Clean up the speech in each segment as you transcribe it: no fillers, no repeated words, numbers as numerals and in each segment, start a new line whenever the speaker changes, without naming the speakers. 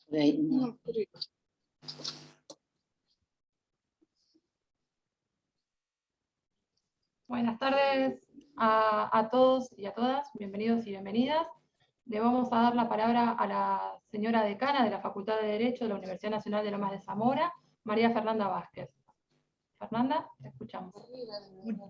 Por ahí, no.
Buenas tardes a todos y a todas, bienvenidos y bienvenidas. Le vamos a dar la palabra a la señora decana de la Facultad de Derecho de la Universidad Nacional de Lomas de Zamora, María Fernanda Vázquez. Fernanda, te escuchamos.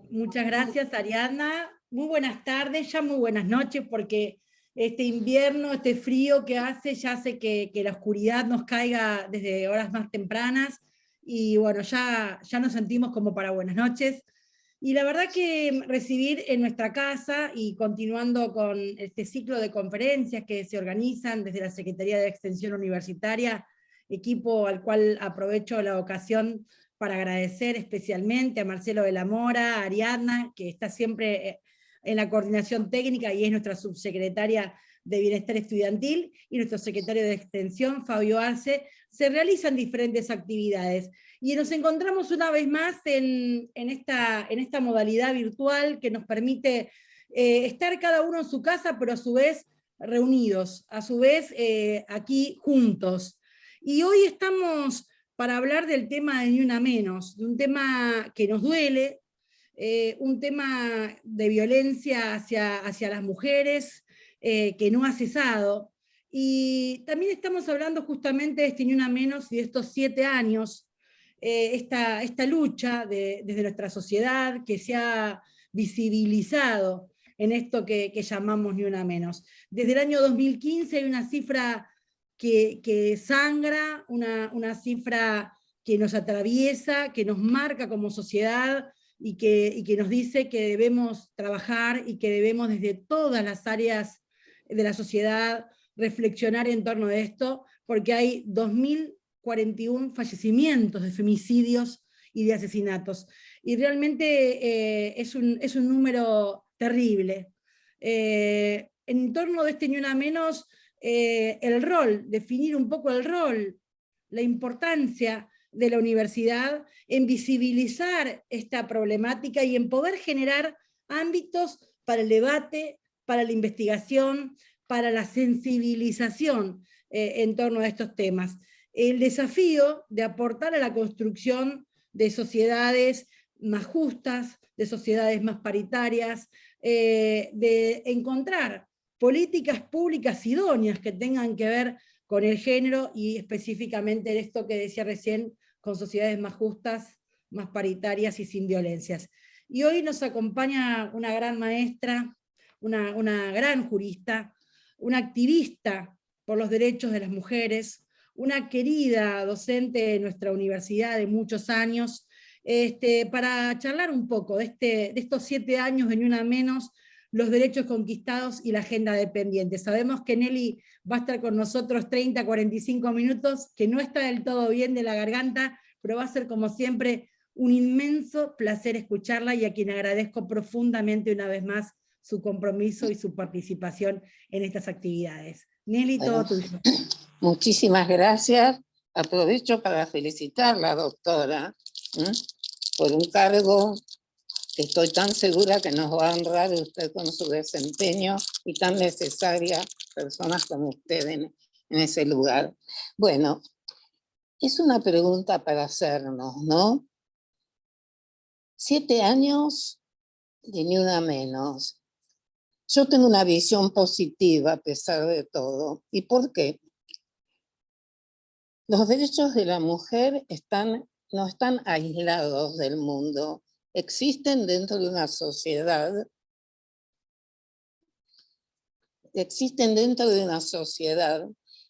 Muchas gracias, Ariadna. Muy buenas tardes, ya muy buenas noches, porque este invierno, este frío que hace, ya hace que la oscuridad nos caiga desde horas más tempranas, y bueno, ya nos sentimos como para buenas noches. Y la verdad que recibir en nuestra casa, y continuando con este ciclo de conferencias que se organizan desde la Secretaría de Extensión Universitaria, equipo al cual aprovecho la ocasión para agradecer especialmente a Marcelo de la Mora, a Ariadna, que está siempre en la coordinación técnica y es nuestra subsecretaria de Bienestar Estudiantil, y nuestro secretario de Extensión, Fabio Arce. Se realizan diferentes actividades, y nos encontramos una vez más en esta modalidad virtual que nos permite estar cada uno en su casa, pero a su vez reunidos, a su vez aquí juntos. Y hoy estamos para hablar del tema de Ni Una Menos, de un tema que nos duele, un tema de violencia hacia las mujeres que no ha cesado. Y también estamos hablando justamente de este Ni Una Menos y de estos 7 años, esta lucha desde nuestra sociedad que se ha visibilizado en esto que llamamos Ni Una Menos. Desde el año 2015 hay una cifra que sangra, una cifra que nos atraviesa, que nos marca como sociedad, y que nos dice que debemos trabajar y que debemos desde todas las áreas de la sociedad reflexionar en torno a esto, porque hay 2041 fallecimientos de femicidios y de asesinatos. Y realmente es un número terrible. En torno de este Ni Una Menos, el rol, definir un poco el rol, la importancia de la universidad en visibilizar esta problemática y en poder generar ámbitos para el debate, para la investigación, para la sensibilización en torno a estos temas. El desafío de aportar a la construcción de sociedades más justas, de sociedades más paritarias, de encontrar políticas públicas idóneas que tengan que ver con el género, y específicamente esto que decía recién, con sociedades más justas, más paritarias y sin violencias. Y hoy nos acompaña una gran maestra, una gran jurista, una activista por los derechos de las mujeres, una querida docente de nuestra universidad de muchos años, para charlar un poco de estos 7 años de Ni Una Menos, los derechos conquistados y la agenda de pendientes. Sabemos que Nelly va a estar con nosotros 30, 45 minutos, que no está del todo bien de la garganta, pero va a ser como siempre un inmenso placer escucharla, y a quien agradezco profundamente una vez más su compromiso y su participación en estas actividades. Nelly,
Bueno,
todo tuyo.
muchísimas gracias. Aprovecho para felicitar a la doctora por un cargo que estoy tan segura que nos va a honrar usted con su desempeño, y tan necesaria personas como usted en ese lugar. Bueno, es una pregunta para hacernos, ¿no? 7 años de Ni Una Menos. Yo tengo una visión positiva a pesar de todo. ¿Y por qué? Los derechos de la mujer no están aislados del mundo. Existen dentro de una sociedad,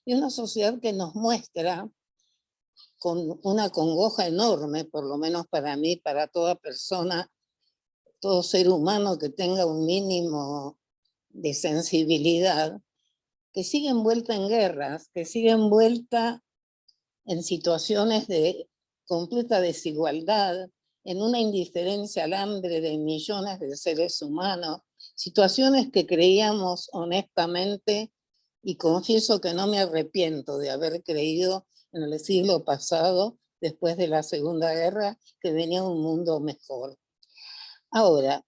y una sociedad que nos muestra con una congoja enorme, por lo menos para mí, para toda persona, todo ser humano que tenga un mínimo de sensibilidad, que sigue envuelta en guerras, que sigue envuelta en situaciones de completa desigualdad, en una indiferencia al hambre de millones de seres humanos, situaciones que creíamos honestamente, y confieso que no me arrepiento de haber creído en el siglo pasado, después de la Segunda Guerra, que venía un mundo mejor. Ahora,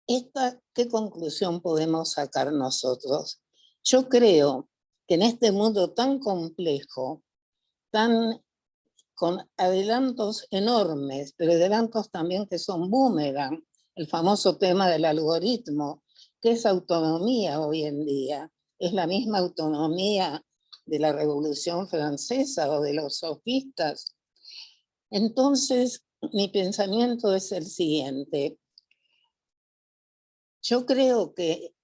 ¿qué conclusión podemos sacar nosotros? Yo creo que en este mundo tan complejo, con adelantos enormes, pero adelantos también que son boomerang, el famoso tema del algoritmo, que es autonomía hoy en día, es la misma autonomía de la Revolución Francesa o de los sofistas. Entonces, mi pensamiento es el siguiente. Yo creo que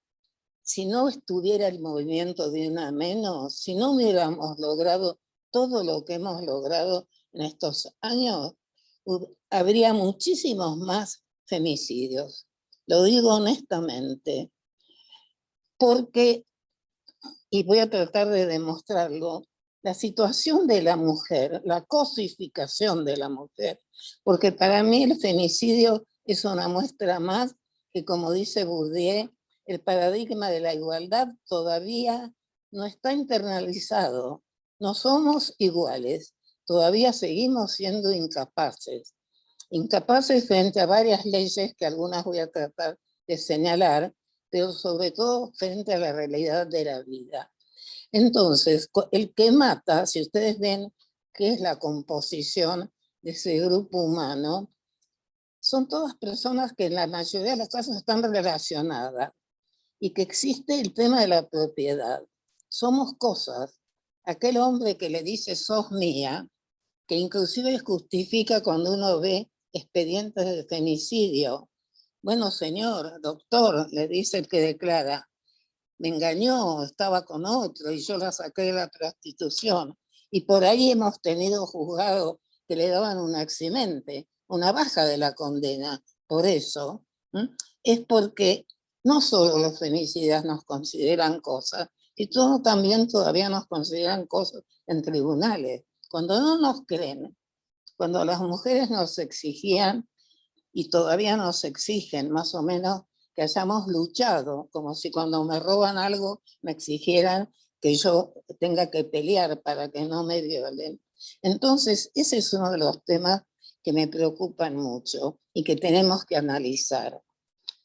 si no estuviera el movimiento de Una Menos, si no hubiéramos logrado todo lo que hemos logrado en estos años, habría muchísimos más femicidios. Lo digo honestamente, porque, y voy a tratar de demostrarlo, la situación de la mujer, la cosificación de la mujer, porque para mí el femicidio es una muestra más que, como dice Bourdieu, el paradigma de la igualdad todavía no está internalizado. No somos iguales, todavía seguimos siendo incapaces. Incapaces frente a varias leyes que algunas voy a tratar de señalar, pero sobre todo frente a la realidad de la vida. Entonces, el que mata, si ustedes ven qué es la composición de ese grupo humano, son todas personas que en la mayoría de los casos están relacionadas y que existe el tema de la propiedad. Somos cosas. Aquel hombre que le dice sos mía, que inclusive justifica cuando uno ve expedientes de femicidio. Bueno, señor, doctor, le dice el que declara, me engañó, estaba con otro y yo la saqué de la prostitución. Y por ahí hemos tenido juzgados que le daban un eximente, una baja de la condena. Por eso, es porque no solo los femicidas nos consideran cosas, y todos también todavía nos consideran cosas en tribunales. Cuando no nos creen, cuando las mujeres nos exigían y todavía nos exigen más o menos que hayamos luchado, como si cuando me roban algo me exigieran que yo tenga que pelear para que no me violen. Entonces, ese es uno de los temas que me preocupan mucho y que tenemos que analizar.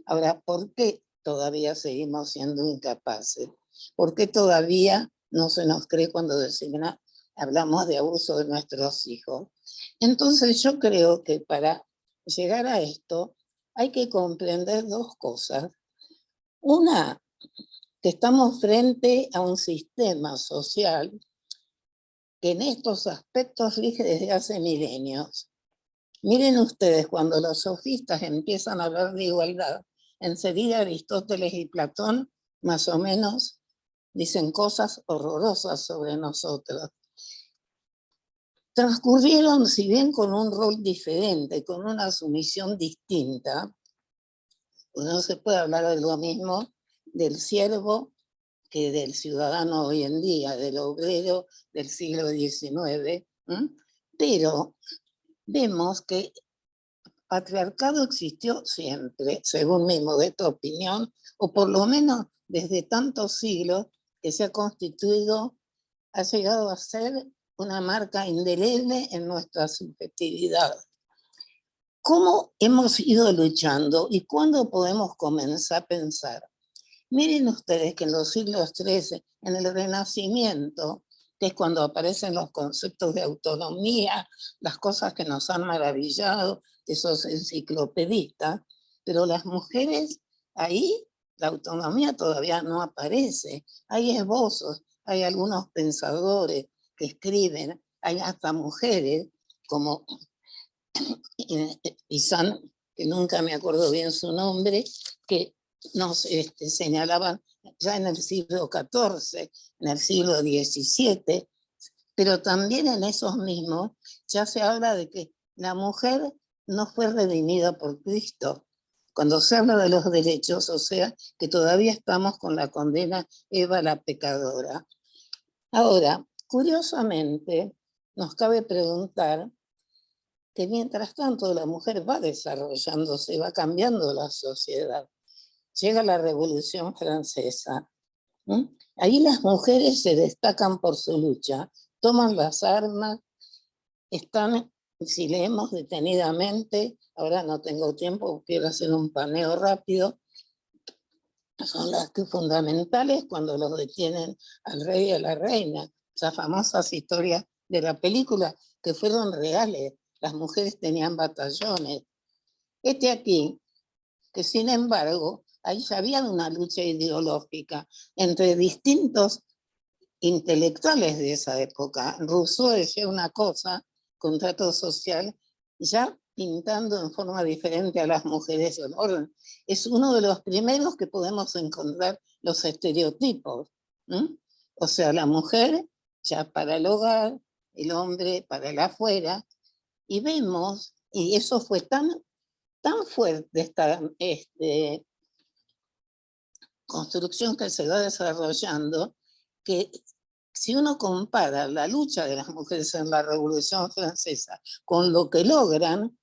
Ahora, ¿por qué todavía seguimos siendo incapaces? ¿Por qué todavía no se nos cree cuando hablamos de abuso de nuestros hijos? Entonces, yo creo que para llegar a esto hay que comprender dos cosas. Una, que estamos frente a un sistema social que en estos aspectos rige desde hace milenios. Miren ustedes, cuando los sofistas empiezan a hablar de igualdad, enseguida Aristóteles y Platón más o menos dicen cosas horrorosas sobre nosotros. Transcurrieron, si bien con un rol diferente, con una sumisión distinta, pues no se puede hablar de lo mismo del siervo que del ciudadano hoy en día, del obrero del siglo XIX, pero vemos que patriarcado existió siempre, según mi modesta opinión, o por lo menos desde tantos siglos que se ha constituido, ha llegado a ser una marca indeleble en nuestra subjetividad. ¿Cómo hemos ido luchando y cuándo podemos comenzar a pensar? Miren ustedes que en los siglos XIII, en el Renacimiento, que es cuando aparecen los conceptos de autonomía, las cosas que nos han maravillado, esos enciclopedistas, pero las mujeres, ahí la autonomía todavía no aparece. Hay esbozos, hay algunos pensadores que escriben, hay hasta mujeres como Pizan, que nunca me acuerdo bien su nombre, que nos señalaban ya en el siglo XIV, en el siglo XVII, pero también en esos mismos ya se habla de que la mujer no fue redimida por Cristo. Cuando se habla de los derechos, o sea, que todavía estamos con la condena Eva la pecadora. Ahora, curiosamente, nos cabe preguntar que mientras tanto la mujer va desarrollándose, va cambiando la sociedad. Llega la Revolución Francesa. Ahí las mujeres se destacan por su lucha, toman las armas, están, si leemos detenidamente, ahora no tengo tiempo, quiero hacer un paneo rápido, son las que fundamentales cuando los detienen al rey y a la reina. Esas famosas historias de la película que fueron reales. Las mujeres tenían batallones. Aquí, que sin embargo, ahí ya había una lucha ideológica entre distintos intelectuales de esa época. Rousseau decía una cosa, contrato social, ya pintando en forma diferente a las mujeres del orden. Es uno de los primeros que podemos encontrar los estereotipos. O sea, la mujer ya para el hogar, el hombre para el afuera, y vemos, y eso fue tan fuerte esta construcción que se va desarrollando, que si uno compara la lucha de las mujeres en la Revolución Francesa con lo que logran,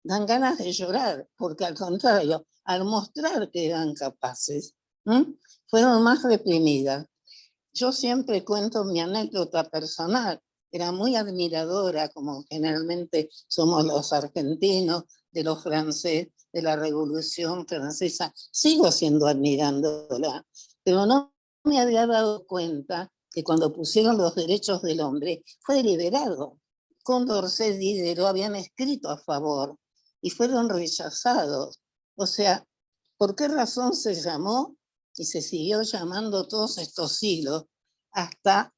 dan ganas de llorar, porque al contrario, al mostrar que eran capaces, fueron más reprimidas. Yo siempre cuento mi anécdota personal. Era muy admiradora, como generalmente somos los argentinos, de los franceses, de la Revolución Francesa. Sigo siendo admirándola, pero no me había dado cuenta que cuando pusieron los derechos del hombre fue deliberado. Condorcet y Diderot habían escrito a favor y fueron rechazados. O sea, ¿por qué razón se llamó y se siguió llamando todos estos siglos hasta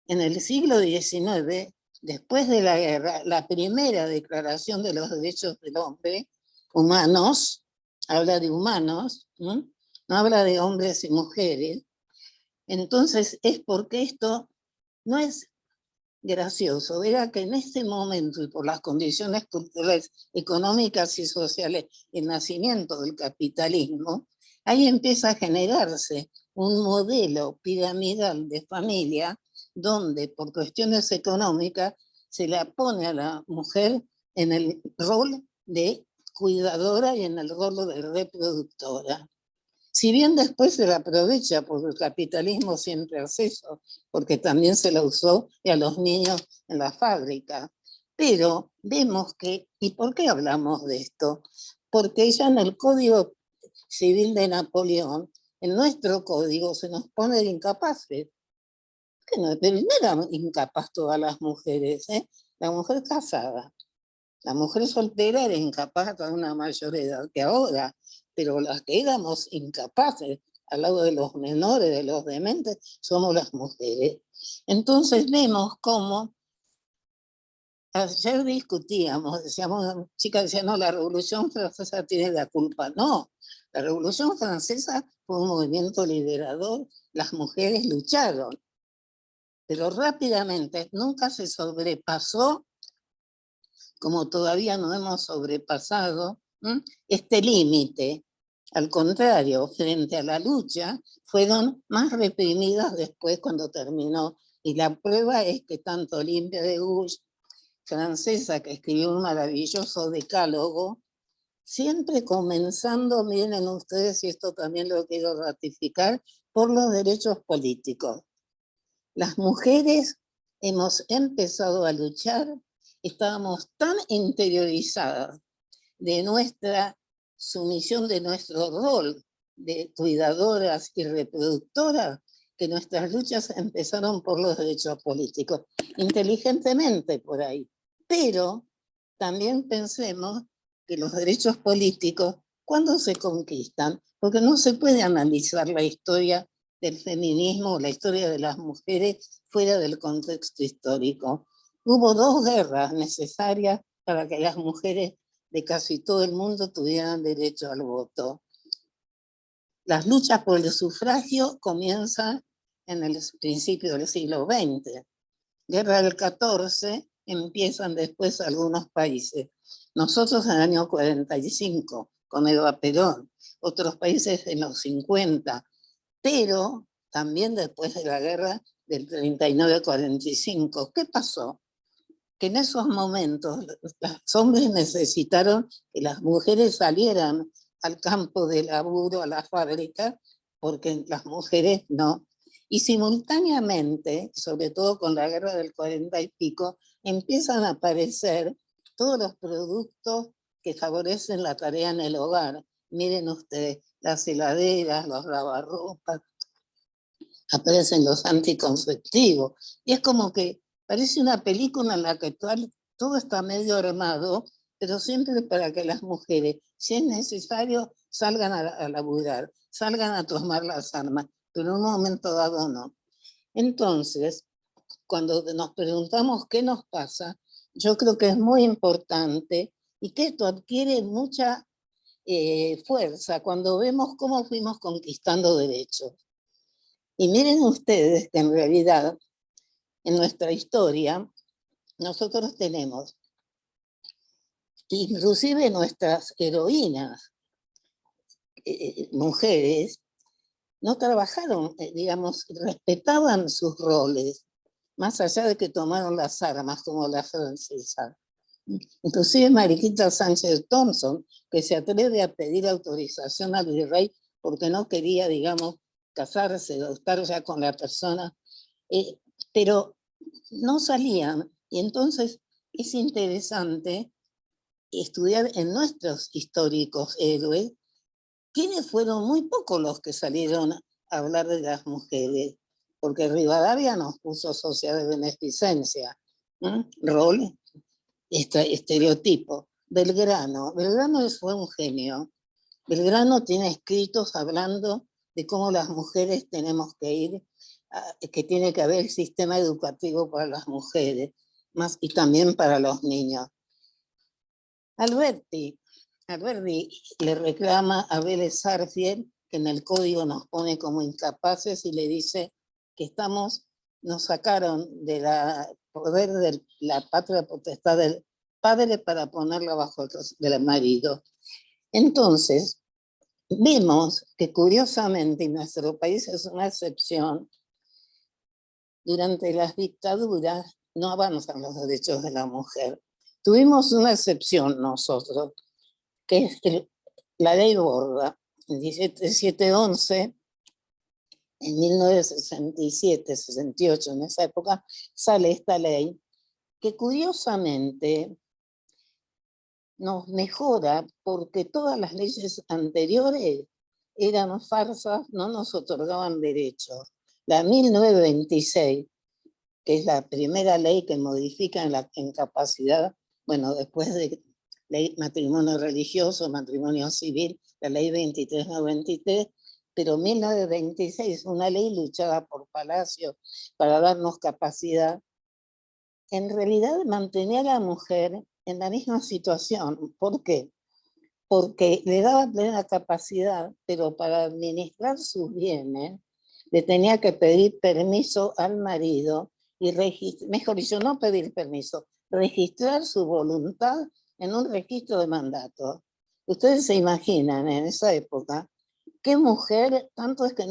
en el siglo XIX, después de la guerra, la primera declaración de los derechos del hombre, humanos, habla de humanos, no habla de hombres y mujeres? Entonces es porque esto no es gracioso, era que en este momento y por las condiciones culturales, económicas y sociales, el nacimiento del capitalismo, ahí empieza a generarse un modelo piramidal de familia donde por cuestiones económicas se la pone a la mujer en el rol de cuidadora y en el rol de reproductora. Si bien después se la aprovecha, porque el capitalismo siempre hace eso, porque también se la usó a los niños en la fábrica. Pero vemos que, ¿y por qué hablamos de esto? Porque ya en el Código Civil de Napoleón, en nuestro código se nos pone de incapaces. Que no eran incapaz todas las mujeres, La mujer casada. La mujer soltera era incapaz hasta una mayor edad que ahora, pero las que éramos incapaces al lado de los menores, de los dementes, somos las mujeres. Entonces vemos cómo, ayer discutíamos, decíamos, una chica decía, no, la Revolución Francesa tiene la culpa. No, la Revolución Francesa fue un movimiento liberador, las mujeres lucharon, pero rápidamente nunca se sobrepasó, como todavía no hemos sobrepasado este límite. Al contrario, frente a la lucha, fueron más reprimidas después cuando terminó. Y la prueba es que tanto Olympia de Gouges, francesa, que escribió un maravilloso decálogo, siempre comenzando, miren ustedes, y esto también lo quiero ratificar, por los derechos políticos. Las mujeres hemos empezado a luchar, estábamos tan interiorizadas de nuestra sumisión, de nuestro rol de cuidadoras y reproductoras, que nuestras luchas empezaron por los derechos políticos, inteligentemente por ahí. Pero también pensemos que los derechos políticos, ¿cuándo se conquistan? Porque no se puede analizar la historia del feminismo, la historia de las mujeres fuera del contexto histórico. Hubo 2 guerras necesarias para que las mujeres de casi todo el mundo tuvieran derecho al voto. Las luchas por el sufragio comienzan en el principio del siglo XX. Guerra del 14 empiezan después algunos países. Nosotros en el año 45, con Eva Perón, otros países en los 50, pero también después de la guerra del 39-45. ¿Qué pasó? Que en esos momentos los hombres necesitaron que las mujeres salieran al campo de laburo, a la fábrica, porque las mujeres no. Y simultáneamente, sobre todo con la guerra del 40 y pico, empiezan a aparecer todos los productos que favorecen la tarea en el hogar. Miren ustedes, las heladeras, los lavarropas, aparecen los anticonceptivos. Y es como que parece una película en la que todo está medio armado, pero siempre para que las mujeres, si es necesario, salgan a laburar, salgan a tomar las armas, pero en un momento dado no. Entonces, cuando nos preguntamos qué nos pasa, yo creo que es muy importante y que esto adquiere mucha fuerza cuando vemos cómo fuimos conquistando derechos. Y miren ustedes que en realidad, en nuestra historia, nosotros tenemos, inclusive nuestras heroínas, mujeres, no trabajaron, digamos, respetaban sus roles, más allá de que tomaron las armas como la francesa. Inclusive Mariquita Sánchez Thompson, que se atreve a pedir autorización al virrey porque no quería, digamos, casarse o estar ya con la persona, pero no salían. Y entonces es interesante estudiar en nuestros históricos héroes quiénes fueron muy pocos los que salieron a hablar de las mujeres, porque Rivadavia nos puso sociedad de beneficencia, rol, estereotipo. Belgrano fue un genio. Belgrano tiene escritos hablando de cómo las mujeres tenemos que ir, que tiene que haber sistema educativo para las mujeres, más y también para los niños. Alberti le reclama a Vélez Sarsfield, que en el código nos pone como incapaces, y le dice que nos sacaron de la poder de la patria potestad del padre para ponerla bajo del marido. Entonces, vimos que curiosamente, y nuestro país es una excepción, durante las dictaduras no avanzan los derechos de la mujer. Tuvimos una excepción nosotros, que es la ley Borda, en 17711, en 1967, 68, en esa época, sale esta ley, que curiosamente nos mejora porque todas las leyes anteriores eran farsas, no nos otorgaban derechos. La 1926, que es la primera ley que modifica en la incapacidad, bueno, después de ley matrimonio religioso, matrimonio civil, la ley 2393, pero 1926, una ley luchada por Palacio para darnos capacidad, en realidad mantenía a la mujer en la misma situación. ¿Por qué? Porque le daba plena capacidad, pero para administrar sus bienes le tenía que pedir permiso al marido y mejor dicho, no pedir permiso, registrar su voluntad en un registro de mandato. Ustedes se imaginan en esa época qué mujer, tanto es que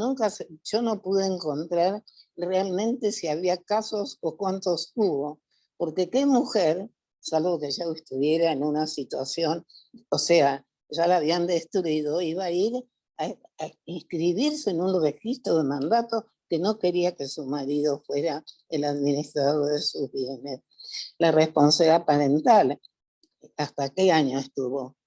yo no pude encontrar realmente si había casos o cuántos hubo, porque qué mujer, salvo que ya estuviera en una situación, o sea, ya la habían destruido, iba a ir a inscribirse en un registro de mandato que no quería que su marido fuera el administrador de sus bienes. La responsabilidad parental, ¿hasta qué año estuvo?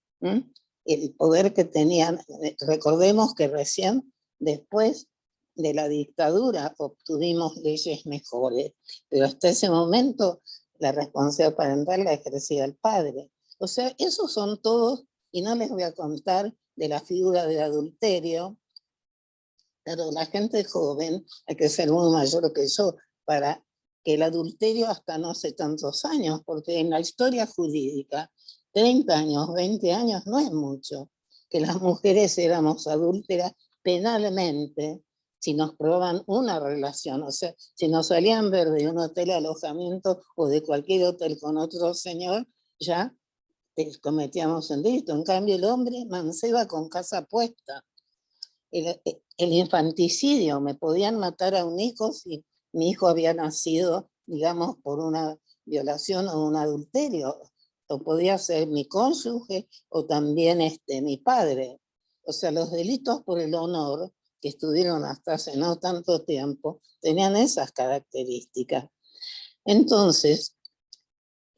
El poder que tenían, recordemos que recién después de la dictadura obtuvimos leyes mejores, pero hasta ese momento la responsabilidad parental la ejercía el padre. O sea, esos son todos, y no les voy a contar de la figura del adulterio, pero la gente joven, hay que ser muy mayor que yo, para que el adulterio hasta no hace tantos años, porque en la historia jurídica, 30 años, 20 años no es mucho, que las mujeres éramos adúlteras penalmente, si nos probaban una relación, o sea, si nos salían ver de un hotel alojamiento o de cualquier hotel con otro señor, ya cometíamos un delito. En cambio, el hombre manceba con casa puesta. El infanticidio, me podían matar a un hijo si mi hijo había nacido, digamos, por una violación o un adulterio, o podía ser mi cónyuge o también mi padre. O sea, los delitos por el honor, que estuvieron hasta hace no tanto tiempo, tenían esas características. Entonces,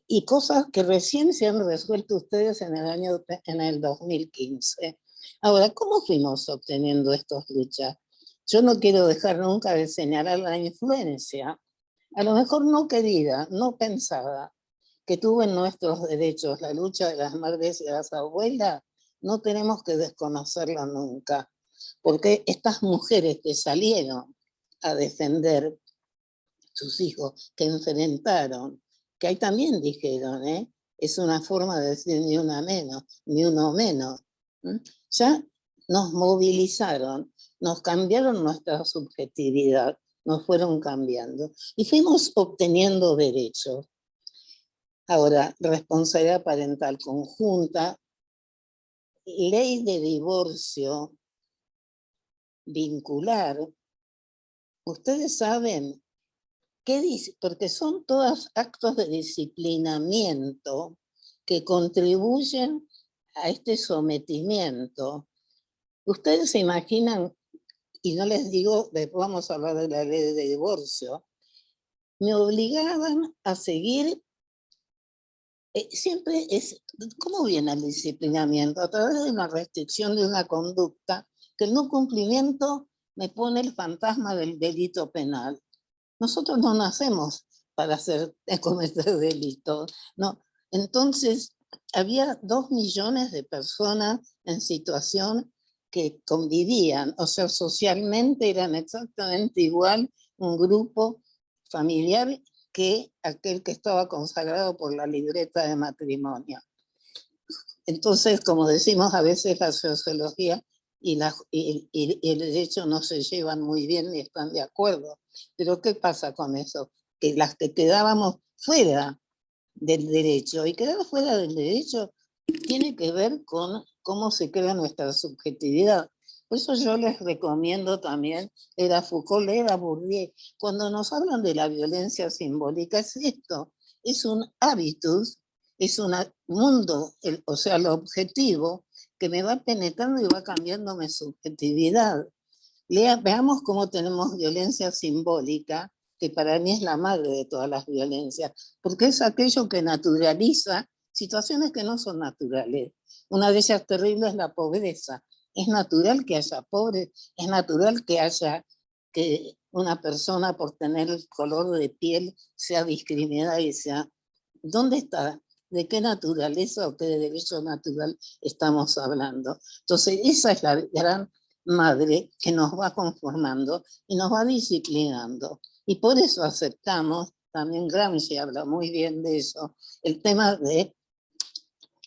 y cosas que recién se han resuelto ustedes en el 2015. Ahora, ¿cómo fuimos obteniendo estas luchas? Yo no quiero dejar nunca de señalar la influencia, a lo mejor no querida, no pensada, que tuvo en nuestros derechos la lucha de las madres y las abuelas. No tenemos que desconocerla nunca, porque estas mujeres que salieron a defender sus hijos, que enfrentaron, que ahí también dijeron, es una forma de decir ni una menos, ni uno menos. Ya nos movilizaron, nos cambiaron nuestra subjetividad, nos fueron cambiando y fuimos obteniendo derechos. Ahora, responsabilidad parental conjunta, ley de divorcio vincular. Ustedes saben qué dice, porque son todos actos de disciplinamiento que contribuyen a este sometimiento. Ustedes se imaginan, y no les digo, después vamos a hablar de la ley de divorcio, me obligaban a seguir, siempre es, ¿cómo viene el disciplinamiento? A través de una restricción de una conducta, que el no cumplimiento me pone el fantasma del delito penal. Nosotros no nacemos para cometer delitos, ¿no? Entonces, había 2 millones de personas en situación que convivían, o sea, socialmente eran exactamente igual un grupo familiar que aquel que estaba consagrado por la libreta de matrimonio. Entonces, como decimos, a veces la sociología y el derecho no se llevan muy bien ni están de acuerdo. Pero ¿qué pasa con eso? Que las que quedábamos fuera del derecho, y quedar fuera del derecho tiene que ver con cómo se crea nuestra subjetividad. Por eso yo les recomiendo también, era Foucault, era Bourdieu, cuando nos hablan de la violencia simbólica, es esto, es un hábitus, es un mundo, o sea, lo objetivo, que me va penetrando y va cambiando mi subjetividad. Veamos cómo tenemos violencia simbólica, que para mí es la madre de todas las violencias, porque es aquello que naturaliza situaciones que no son naturales. Una de ellas terrible es la pobreza. Es natural que haya pobres, es natural que haya que una persona por tener el color de piel sea discriminada y sea... ¿Dónde está? ¿De qué naturaleza o qué derecho natural estamos hablando? Entonces, esa es la gran madre que nos va conformando y nos va disciplinando. Y por eso aceptamos, también Gramsci habla muy bien de eso, el tema de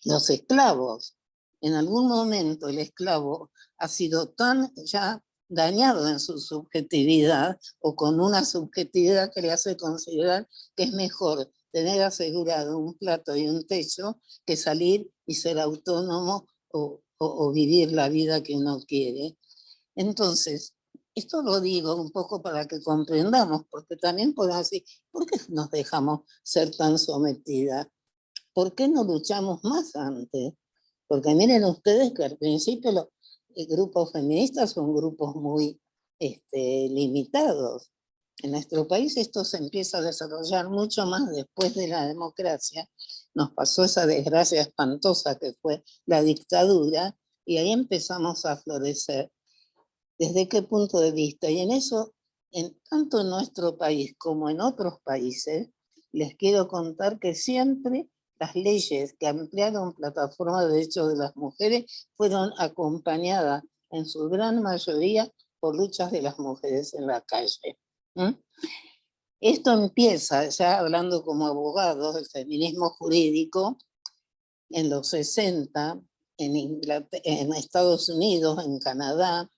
los esclavos. En algún momento el esclavo ha sido tan ya dañado en su subjetividad o con una subjetividad que le hace considerar que es mejor tener asegurado un plato y un techo que salir y ser autónomo o vivir la vida que uno quiere. Entonces, esto lo digo un poco para que comprendamos, porque también podemos decir, ¿por qué nos dejamos ser tan sometidas? ¿Por qué no luchamos más antes? Porque miren ustedes que al principio los grupos feministas son grupos muy limitados. En nuestro país esto se empieza a desarrollar mucho más después de la democracia. Nos pasó esa desgracia espantosa que fue la dictadura y ahí empezamos a florecer. ¿Desde qué punto de vista? Y en eso, tanto en nuestro país como en otros países, les quiero contar que siempre las leyes que ampliaron plataforma de derechos de las mujeres fueron acompañadas en su gran mayoría por luchas de las mujeres en la calle. Esto empieza, ya hablando como abogados del feminismo jurídico, en los 60, en Estados Unidos, en Canadá.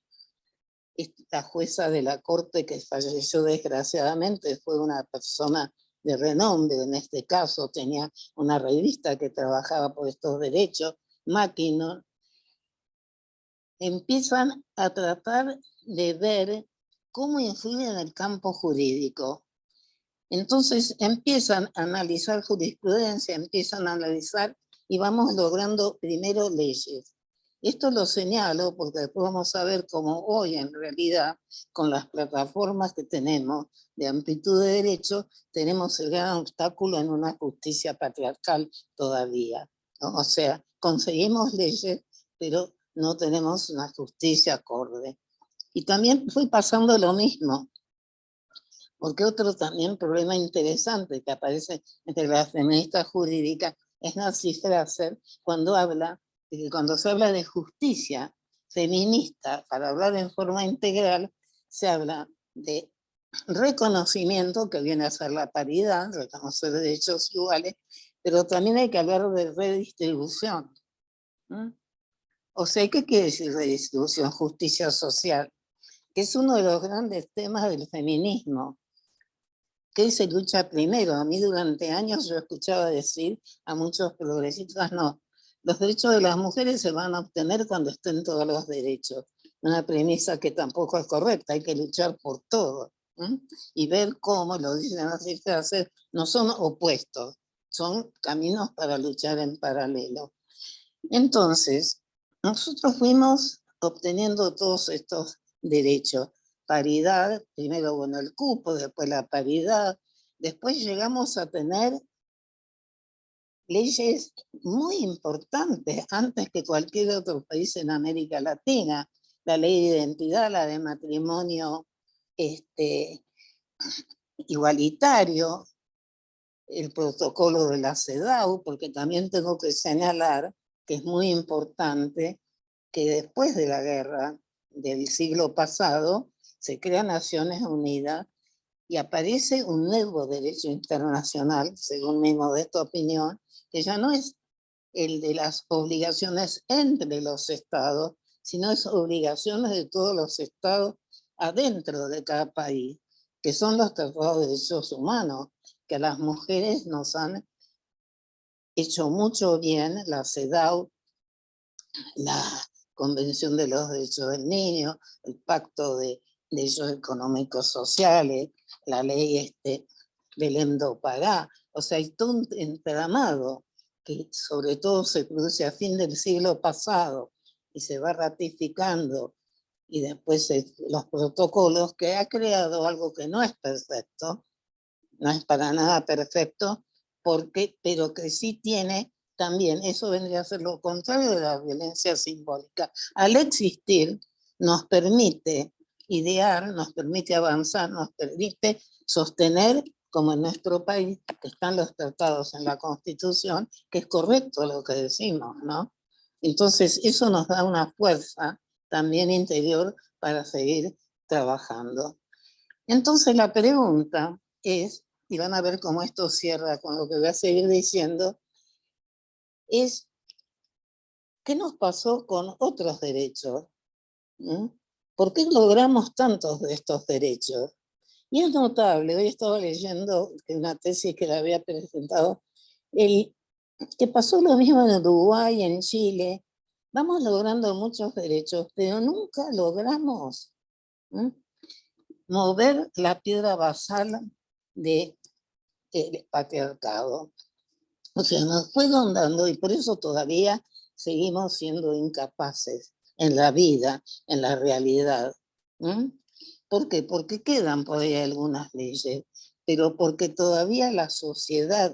Esta jueza de la corte que falleció desgraciadamente fue una persona de renombre, en este caso tenía una revista que trabajaba por estos derechos, Mackinac. Empiezan a tratar de ver cómo influye en el campo jurídico. Entonces empiezan a analizar jurisprudencia, empiezan a analizar y vamos logrando primero leyes. Esto lo señalo porque después vamos a ver cómo hoy en realidad con las plataformas que tenemos de amplitud de derechos tenemos el gran obstáculo en una justicia patriarcal todavía, ¿no? O sea, conseguimos leyes, pero no tenemos una justicia acorde. Y también fue pasando lo mismo, porque otro también problema interesante que aparece entre las feministas jurídicas es Nancy Fraser cuando habla de que cuando se habla de justicia feminista, para hablar en forma integral, se habla de reconocimiento, que viene a ser la paridad, reconocer derechos iguales, pero también hay que hablar de redistribución. O sea, ¿qué quiere decir redistribución? Justicia social, que es uno de los grandes temas del feminismo. ¿Qué se lucha primero? A mí durante años yo escuchaba decir a muchos progresistas, no, los derechos de las mujeres se van a obtener cuando estén todos los derechos. Una premisa que tampoco es correcta, hay que luchar por todo. Y ver cómo, lo dicen así, no son opuestos, son caminos para luchar en paralelo. Entonces, nosotros fuimos obteniendo todos estos derechos. Paridad, primero bueno el cupo, después la paridad, después llegamos a tener leyes muy importantes antes que cualquier otro país en América Latina, la ley de identidad, la de matrimonio igualitario, el protocolo de la CEDAW, porque también tengo que señalar que es muy importante que después de la guerra del siglo pasado se crea Naciones Unidas y aparece un nuevo derecho internacional, según mi modesta opinión, que ya no es el de las obligaciones entre los estados, sino es obligaciones de todos los estados adentro de cada país, que son los tratados de derechos humanos, que a las mujeres nos han hecho mucho bien, la CEDAW, la Convención de los Derechos del Niño, el Pacto de Derechos Económicos Sociales, la ley Belém do Pará. O sea, hay todo un entramado que sobre todo se produce a fin del siglo pasado y se va ratificando, y después los protocolos, que ha creado algo que no es perfecto, no es para nada perfecto, pero que sí tiene también, eso vendría a ser lo contrario de la violencia simbólica. Al existir, nos permite idear, nos permite avanzar, nos permite sostener, como en nuestro país, que están los tratados en la Constitución, que es correcto lo que decimos, ¿no? Entonces, eso nos da una fuerza también interior para seguir trabajando. Entonces, la pregunta es, y van a ver cómo esto cierra con lo que voy a seguir diciendo, es ¿qué nos pasó con otros derechos? ¿Por qué logramos tantos de estos derechos? Y es notable, hoy estaba leyendo una tesis que la había presentado, que pasó lo mismo en Uruguay, en Chile. Vamos logrando muchos derechos, pero nunca logramos mover la piedra basal del patriarcado. O sea, nos fue dando y por eso todavía seguimos siendo incapaces en la vida, en la realidad. ¿Por qué? Porque quedan por ahí algunas leyes, pero porque todavía la sociedad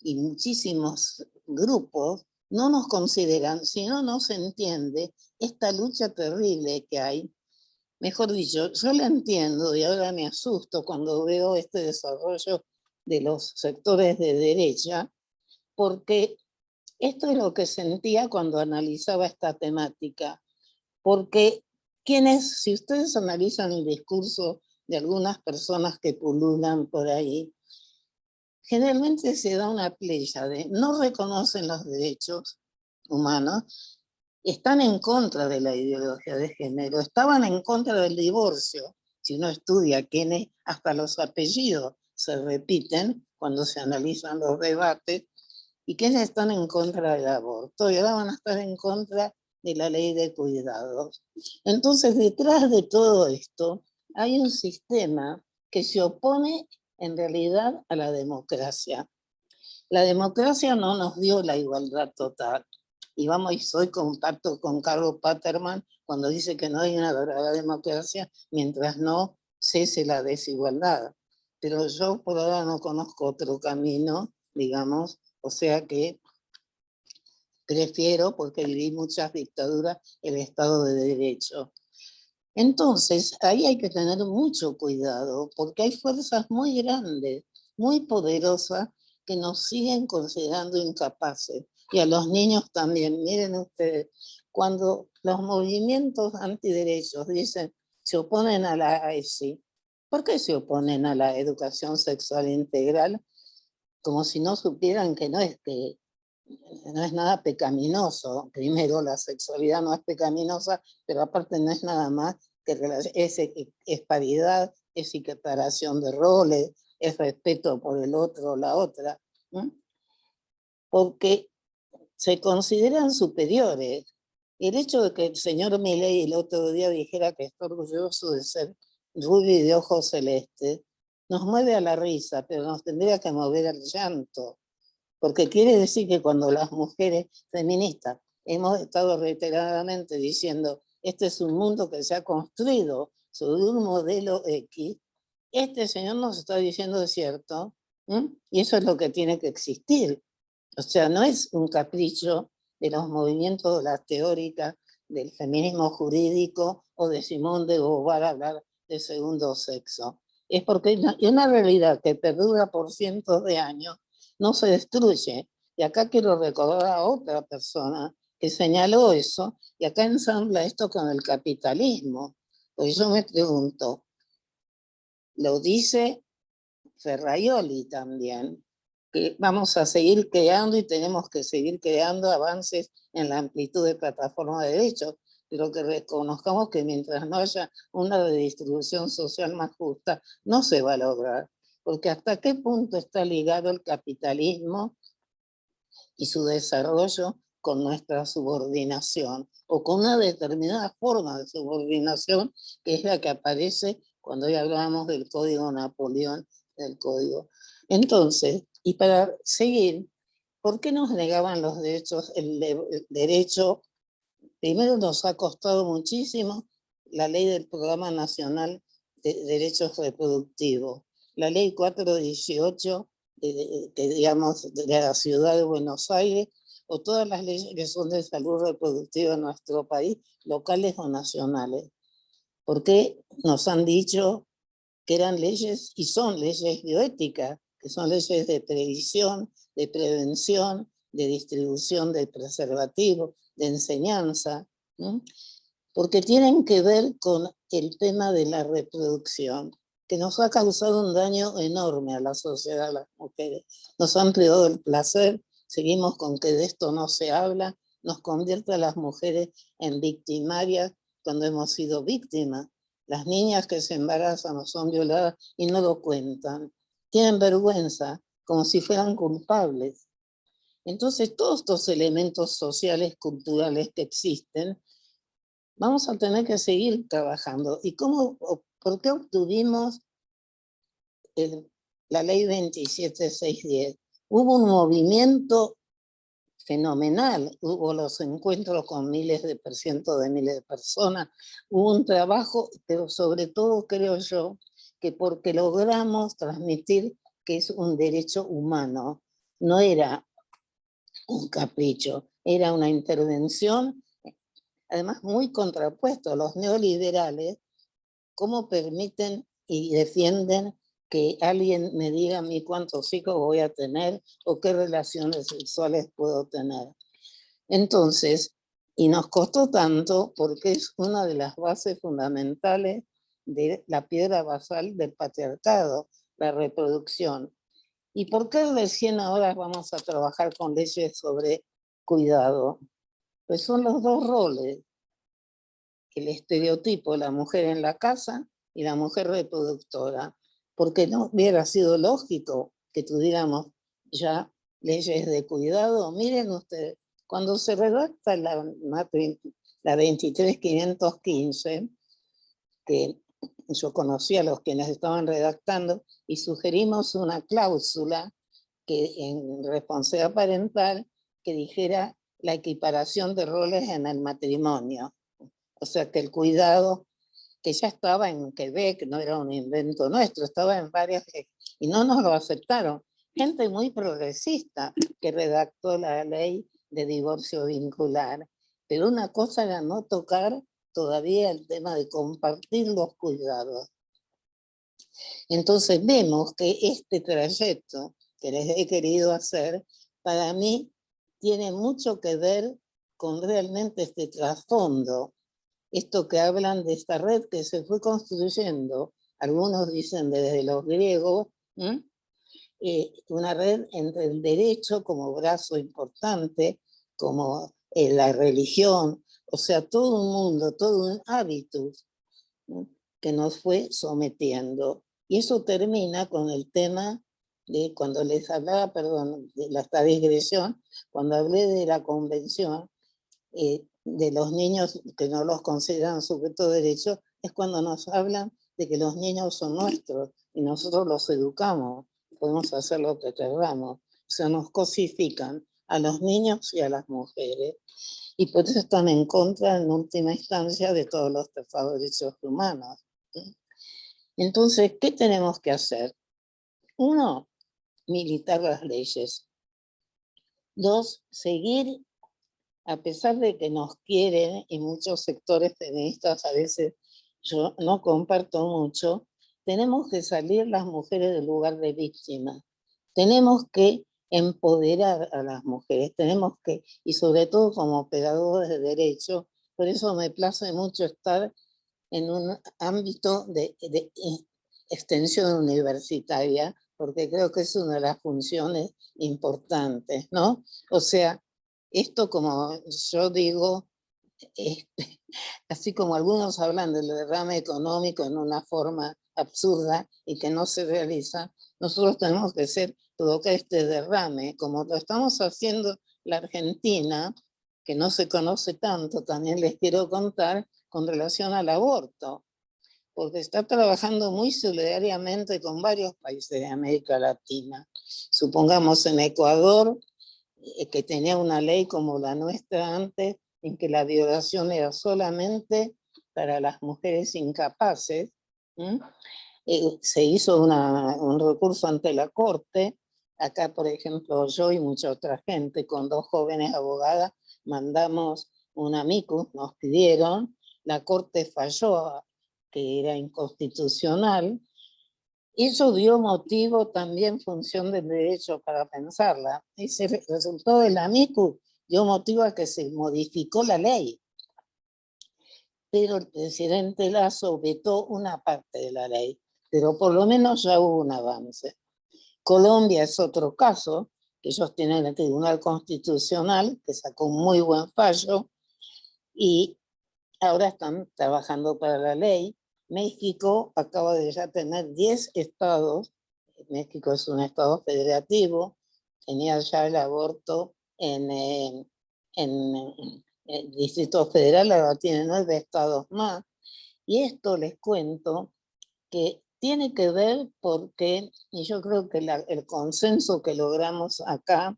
y muchísimos grupos no nos consideran, si no nos entiende esta lucha terrible que hay. Mejor dicho, yo la entiendo y ahora me asusto cuando veo este desarrollo de los sectores de derecha, porque esto es lo que sentía cuando analizaba esta temática, porque si ustedes analizan el discurso de algunas personas que pululan por ahí, generalmente se da una pléyade, no reconocen los derechos humanos, están en contra de la ideología de género, estaban en contra del divorcio. Si uno estudia quiénes, hasta los apellidos se repiten cuando se analizan los debates, y quienes están en contra del aborto, y ahora van a estar en contra de la ley de cuidados. Entonces, detrás de todo esto, hay un sistema que se opone en realidad a la democracia. La democracia no nos dio la igualdad total. Y hoy comparto con Carlos Paterman cuando dice que no hay una verdadera democracia mientras no cese la desigualdad. Pero yo por ahora no conozco otro camino, digamos, o sea que prefiero, porque viví muchas dictaduras, el Estado de Derecho. Entonces, ahí hay que tener mucho cuidado, porque hay fuerzas muy grandes, muy poderosas, que nos siguen considerando incapaces. Y a los niños también. Miren ustedes, cuando los movimientos antiderechos dicen, se oponen a la AESI, ¿por qué se oponen a la educación sexual integral? Como si no supieran que no es nada pecaminoso. Primero, la sexualidad no es pecaminosa, pero aparte no es nada más que es paridad, es equiparación de roles, es respeto por el otro o la otra, ¿no? Porque se consideran superiores. El hecho de que el señor Milei el otro día dijera que está orgulloso de ser rubio y de ojos celestes, nos mueve a la risa, pero nos tendría que mover al llanto, porque quiere decir que cuando las mujeres feministas hemos estado reiteradamente diciendo este es un mundo que se ha construido sobre un modelo X, este señor nos está diciendo es cierto, y eso es lo que tiene que existir. O sea, no es un capricho de los movimientos de las teóricas del feminismo jurídico o de Simone de Beauvoir hablar de segundo sexo. Es porque hay una realidad que perdura por cientos de años, no se destruye. Y acá quiero recordar a otra persona que señaló eso, y acá ensambla esto con el capitalismo. Pues yo me pregunto, lo dice Ferraioli también, que vamos a seguir creando y tenemos que seguir creando avances en la amplitud de plataformas de derechos, pero que reconozcamos que mientras no haya una redistribución social más justa, no se va a lograr. Porque hasta qué punto está ligado el capitalismo y su desarrollo con nuestra subordinación, o con una determinada forma de subordinación, que es la que aparece cuando hoy hablábamos del Código Napoleón, del Código. Entonces, y para seguir, ¿por qué nos negaban los derechos? El derecho, primero nos ha costado muchísimo la ley del Programa Nacional de Derechos Reproductivos, la ley 418, que digamos de la ciudad de Buenos Aires, o todas las leyes que son de salud reproductiva en nuestro país, locales o nacionales. Porque nos han dicho que eran leyes y son leyes bioéticas, que son leyes de previsión, de prevención, de distribución de preservativos, de enseñanza, ¿no? Porque tienen que ver con el tema de la reproducción, que nos ha causado un daño enorme a la sociedad, a las mujeres. Nos han privado el placer, seguimos con que de esto no se habla, nos convierte a las mujeres en victimarias cuando hemos sido víctimas. Las niñas que se embarazan o son violadas y no lo cuentan, tienen vergüenza, como si fueran culpables. Entonces, todos estos elementos sociales, culturales que existen, vamos a tener que seguir trabajando. ¿Y por qué obtuvimos la ley 27610? Hubo un movimiento fenomenal, hubo los encuentros con cientos de miles de personas, hubo un trabajo, pero sobre todo creo yo que porque logramos transmitir que es un derecho humano, no era un capricho, era una intervención, además muy contrapuesto a los neoliberales, cómo permiten y defienden que alguien me diga a mí cuántos hijos voy a tener o qué relaciones sexuales puedo tener. Entonces, y nos costó tanto porque es una de las bases fundamentales de la piedra basal del patriarcado, la reproducción. ¿Y por qué recién ahora vamos a trabajar con leyes sobre cuidado? Pues son los dos roles, el estereotipo de la mujer en la casa y la mujer reproductora, porque no hubiera sido lógico que tuviéramos ya leyes de cuidado. Miren ustedes, cuando se redacta la 23515, que yo conocí a los quienes estaban redactando y sugerimos una cláusula que en responsabilidad parental que dijera la equiparación de roles en el matrimonio. O sea, que el cuidado, que ya estaba en Quebec, no era un invento nuestro, estaba en varias, y no nos lo aceptaron. Gente muy progresista que redactó la ley de divorcio vincular, pero una cosa era no tocar todavía el tema de compartir los cuidados. Entonces vemos que este trayecto que les he querido hacer, para mí tiene mucho que ver con realmente este trasfondo, esto que hablan de esta red que se fue construyendo, algunos dicen desde los griegos, una red entre el derecho como brazo importante, como la religión, o sea, todo un mundo, todo un hábitus, ¿no?, que nos fue sometiendo. Y eso termina con el tema de cuando les hablaba, perdón, de esta digresión, cuando hablé de la convención de los niños que no los consideran sujetos de derecho, es cuando nos hablan de que los niños son nuestros y nosotros los educamos, podemos hacer lo que queramos. O sea, nos cosifican a los niños y a las mujeres. Y por eso están en contra, en última instancia, de todos los tratados de derechos humanos. Entonces, ¿qué tenemos que hacer? Uno, militar las leyes. Dos, seguir, a pesar de que nos quieren, y muchos sectores feministas a veces yo no comparto mucho, tenemos que salir las mujeres del lugar de víctima. Tenemos que empoderar a las mujeres, tenemos que, y sobre todo como pedagogos de derecho, por eso me place mucho estar en un ámbito de extensión universitaria, porque creo que es una de las funciones importantes, ¿no? O sea, esto, como yo digo, así como algunos hablan del derrame económico en una forma absurda y que no se realiza, nosotros tenemos que ser provocar este derrame, como lo estamos haciendo la Argentina, que no se conoce tanto, también les quiero contar, con relación al aborto, porque está trabajando muy solidariamente con varios países de América Latina. Supongamos en Ecuador, que tenía una ley como la nuestra antes, en que la violación era solamente para las mujeres incapaces. Se hizo un recurso ante la Corte. Acá, por ejemplo, yo y mucha otra gente, con 2 jóvenes abogadas, mandamos un amicus, nos pidieron, la Corte falló que era inconstitucional. Eso dio motivo también, función del derecho para pensarla. Ese resultado del amicus dio motivo a que se modificó la ley. Pero el presidente Lasso vetó una parte de la ley, pero por lo menos ya hubo un avance. Colombia es otro caso, que ellos tienen el Tribunal Constitucional, que sacó un muy buen fallo, y ahora están trabajando para la ley. México acaba de ya tener 10 estados, México es un estado federativo, tenía ya el aborto en el Distrito Federal, ahora tiene 9 estados más, y esto les cuento que tiene que ver porque, y yo creo que el consenso que logramos acá,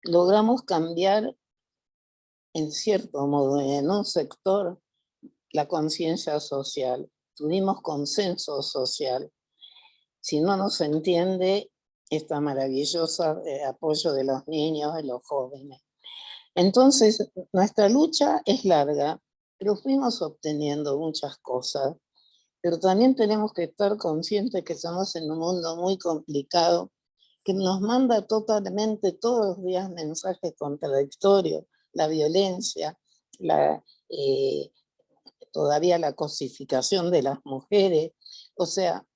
logramos cambiar en cierto modo en un sector la conciencia social, tuvimos consenso social. Si no nos entiende esta maravillosa apoyo de los niños y los jóvenes. Entonces, nuestra lucha es larga, pero fuimos obteniendo muchas cosas, pero también tenemos que estar conscientes que estamos en un mundo muy complicado, que nos manda totalmente todos los días mensajes contradictorios, la violencia, todavía la cosificación de las mujeres. O sea,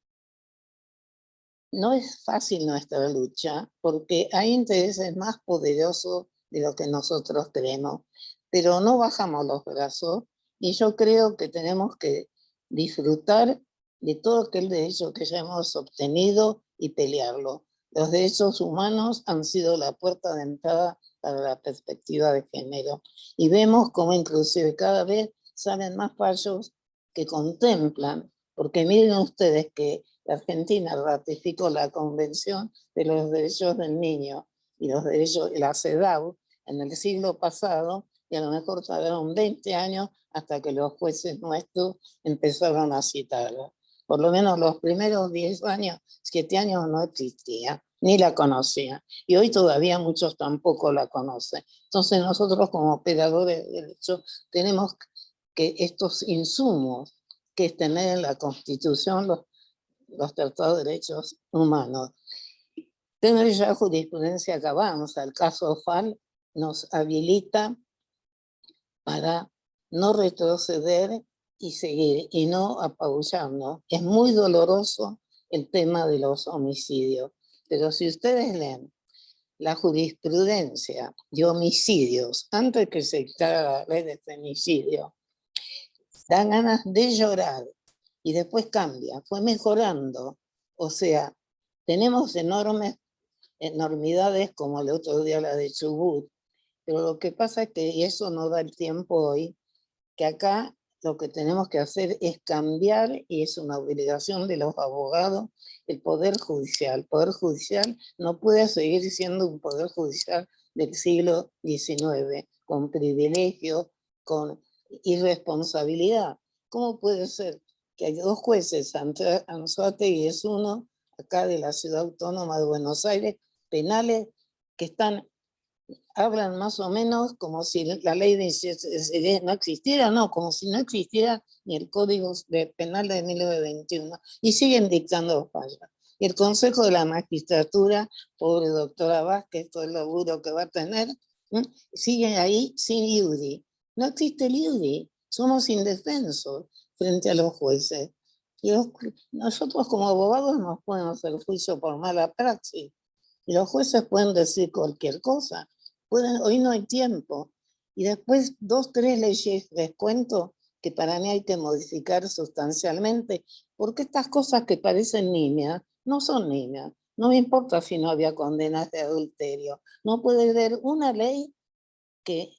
no es fácil nuestra lucha porque hay intereses más poderosos de lo que nosotros creemos, pero no bajamos los brazos y yo creo que tenemos que disfrutar de todo aquel derecho que ya hemos obtenido y pelearlo. Los derechos humanos han sido la puerta de entrada para la perspectiva de género y vemos cómo inclusive cada vez salen más fallos que contemplan, porque miren ustedes que la Argentina ratificó la Convención de los Derechos del Niño y los derechos de la CEDAW en el siglo pasado, y a lo mejor tardaron 20 años hasta que los jueces nuestros empezaron a citarla. Por lo menos los primeros 10 años, 7 años no existía. ni la conocían. Y hoy todavía muchos tampoco la conocen. Entonces nosotros como operadores de derecho tenemos que estos insumos que es tener en la Constitución los tratados de derechos humanos, tener ya jurisprudencia que avanza. El caso FAL nos habilita para no retroceder y seguir, y no apabullarnos. Es muy doloroso el tema de los homicidios, pero si ustedes leen la jurisprudencia de homicidios antes que se dictara la ley de femicidio, dan ganas de llorar y después cambia, fue mejorando. O sea, tenemos enormidades como el otro día la de Chubut, pero lo que pasa es que, y eso no da el tiempo hoy, que acá lo que tenemos que hacer es cambiar, y es una obligación de los abogados, el Poder Judicial. El Poder Judicial no puede seguir siendo un Poder Judicial del siglo XIX, con privilegios, con irresponsabilidad. ¿Cómo puede ser que hay dos jueces, Anzoátegui es uno, acá de la Ciudad Autónoma de Buenos Aires, penales, que hablan más o menos como si la ley no existiera, no, como si no existiera ni el Código Penal de 1921, y siguen dictando fallas. Y el Consejo de la Magistratura, pobre doctora Vázquez, todo el laburo que va a tener, sigue ahí sin IUDI. No existe el IUDI, somos indefensos frente a los jueces. Y nosotros como abogados nos pueden hacer juicio por mala praxis, y los jueces pueden decir cualquier cosa. Hoy no hay tiempo. Y después 2, 3 leyes les cuento que para mí hay que modificar sustancialmente, porque estas cosas que parecen niñas no son niñas. No me importa si no había condenas de adulterio. No puede haber una ley que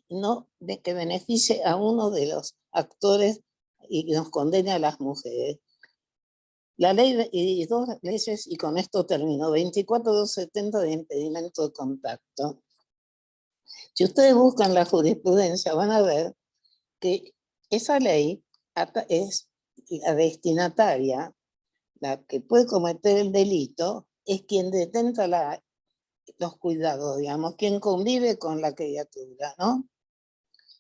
beneficie a uno de los actores y que nos condene a las mujeres. La ley y 2 leyes, y con esto termino, 24.270 de impedimento de contacto. Si ustedes buscan la jurisprudencia van a ver que esa ley es la destinataria, la que puede cometer el delito, es quien detenta los cuidados, digamos, quien convive con la criatura, ¿no?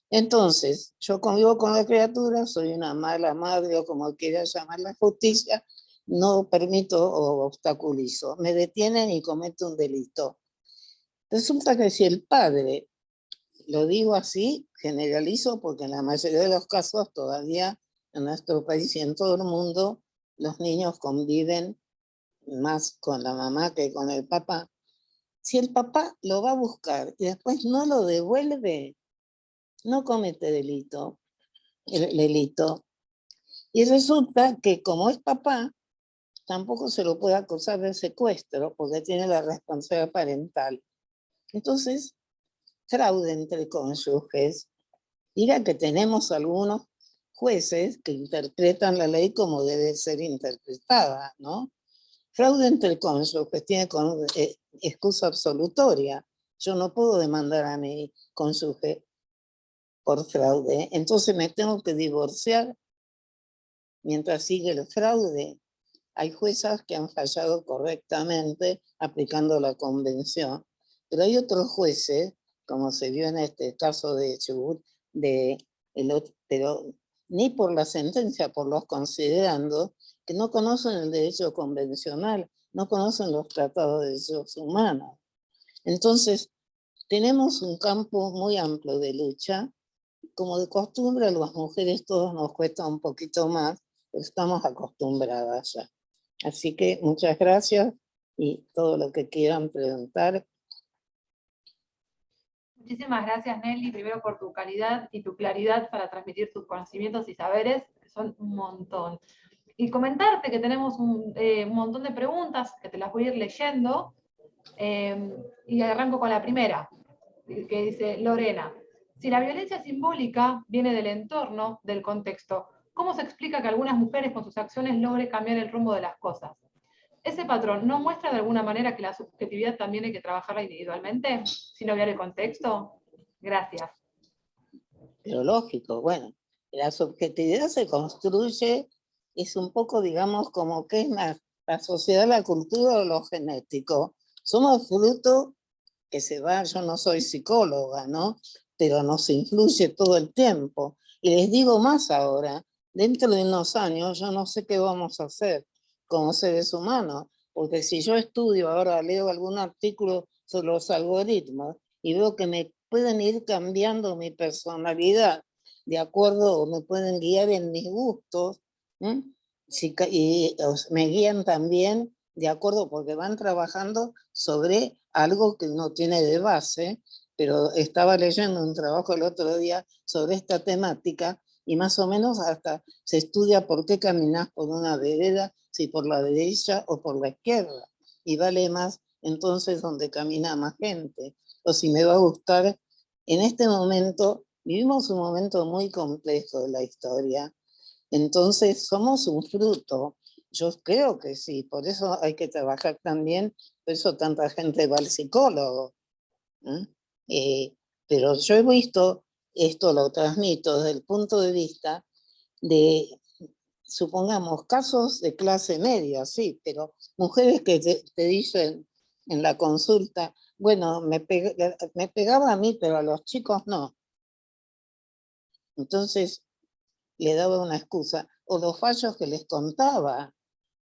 Entonces, yo convivo con la criatura, soy una mala madre o como quiera llamar la justicia, no permito o obstaculizo, me detienen y cometo un delito. Resulta que si el padre, lo digo así, generalizo porque en la mayoría de los casos todavía en nuestro país y en todo el mundo los niños conviven más con la mamá que con el papá. Si el papá lo va a buscar y después no lo devuelve, no comete delito. Y resulta que como es papá, tampoco se lo puede acusar de secuestro porque tiene la responsabilidad parental. Entonces, fraude entre cónyuges. Diga que tenemos algunos jueces que interpretan la ley como debe ser interpretada, ¿no? Fraude entre cónyuges tiene excusa absolutoria. Yo no puedo demandar a mi cónyuge por fraude, entonces me tengo que divorciar mientras sigue el fraude. Hay juezas que han fallado correctamente aplicando la convención, pero hay otros jueces, como se vio en este caso de Chubut, pero ni por la sentencia, por los considerando, que no conocen el derecho convencional, no conocen los tratados de derechos humanos. Entonces, tenemos un campo muy amplio de lucha. Como de costumbre, a las mujeres todos nos cuesta un poquito más, pero estamos acostumbradas ya. Así que muchas gracias y todo lo que quieran preguntar.
Muchísimas gracias, Nelly, primero por tu calidad y tu claridad para transmitir tus conocimientos y saberes, que son un montón. Y comentarte que tenemos un montón de preguntas, que te las voy a ir leyendo, y arranco con la primera, que dice Lorena: si la violencia simbólica viene del entorno, del contexto, ¿cómo se explica que algunas mujeres con sus acciones logren cambiar el rumbo de las cosas? ¿Ese patrón no muestra de alguna manera que la subjetividad también hay que trabajarla individualmente, sin obviar el contexto? Gracias.
Pero lógico, bueno, la subjetividad se construye, es un poco, digamos, como que es más la sociedad, la cultura o lo genético. Somos fruto que se va, yo no soy psicóloga, ¿no? Pero nos influye todo el tiempo. Y les digo más ahora, dentro de unos años yo no sé qué vamos a hacer como seres humanos, porque si yo estudio ahora, leo algún artículo sobre los algoritmos y veo que me pueden ir cambiando mi personalidad de acuerdo, o me pueden guiar en mis gustos, ¿eh? Y me guían también de acuerdo, porque van trabajando sobre algo que uno tiene de base, pero estaba leyendo un trabajo el otro día sobre esta temática y más o menos hasta se estudia por qué caminas por una vereda, si por la derecha o por la izquierda, y vale más entonces donde camina más gente, o si me va a gustar. En este momento, vivimos un momento muy complejo de la historia, entonces somos un fruto. Yo creo que sí, por eso hay que trabajar también, por eso tanta gente va al psicólogo. ¿Eh? Pero yo he visto, esto lo transmito desde el punto de vista de, supongamos, casos de clase media, sí, pero mujeres que te dicen en la consulta, bueno, me pegaba a mí, pero a los chicos no. Entonces le daba una excusa. O los fallos que les contaba,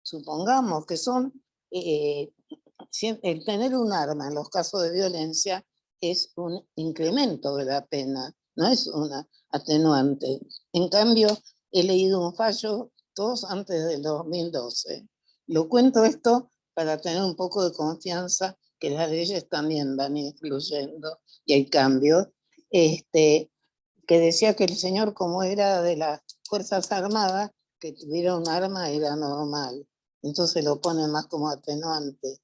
supongamos que son, el tener un arma en los casos de violencia es un incremento de la pena, no es una atenuante. En cambio, he leído un fallo todos antes del 2012. Lo cuento esto para tener un poco de confianza que las leyes también van influyendo y hay cambios. Que decía que el señor, como era de las Fuerzas Armadas, que tuviera un arma era normal. Entonces lo pone más como atenuante.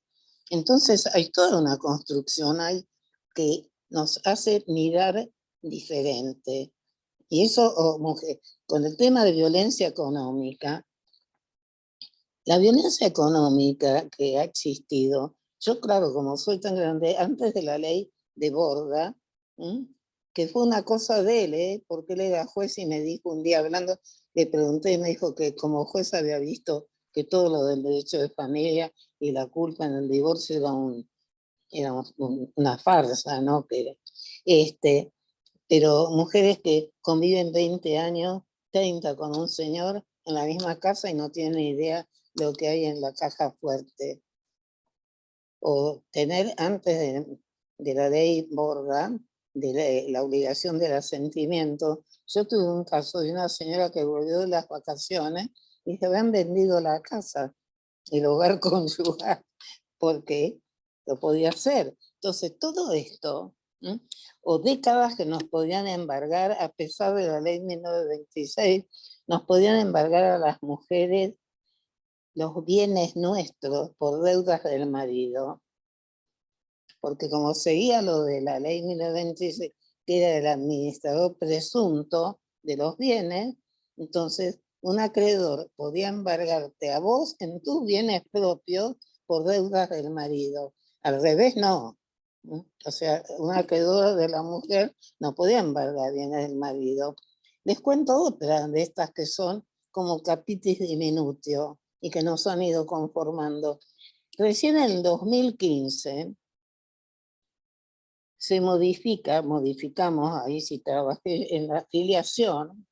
Entonces hay toda una construcción ahí que nos hace mirar diferente. Y eso, mujer, con el tema de violencia económica, la violencia económica que ha existido, yo claro, como soy tan grande, antes de la ley de Borda, que fue una cosa de él, porque él era juez y me dijo un día hablando, le pregunté y me dijo que como juez había visto que todo lo del derecho de familia y la culpa en el divorcio era una farsa, ¿no? Pero mujeres que conviven 20 años, 30 con un señor en la misma casa y no tienen idea de lo que hay en la caja fuerte. O tener antes de la ley Borda, de la obligación del asentimiento. Yo tuve un caso de una señora que volvió de las vacaciones y se habían vendido la casa, el hogar conyugal, porque lo podía hacer. Entonces, todo esto, o décadas que nos podían embargar, a pesar de la ley 1926, nos podían embargar a las mujeres los bienes nuestros por deudas del marido. Porque como seguía lo de la ley 1926, que era el administrador presunto de los bienes, entonces un acreedor podía embargarte a vos en tus bienes propios por deudas del marido. Al revés, no. O sea, un acreedor de la mujer no podía embargar bienes del marido. Les cuento otra de estas que son como capitis diminutio y que nos han ido conformando. Recién en el 2015 se modificamos, ahí sí trabajé en la afiliación,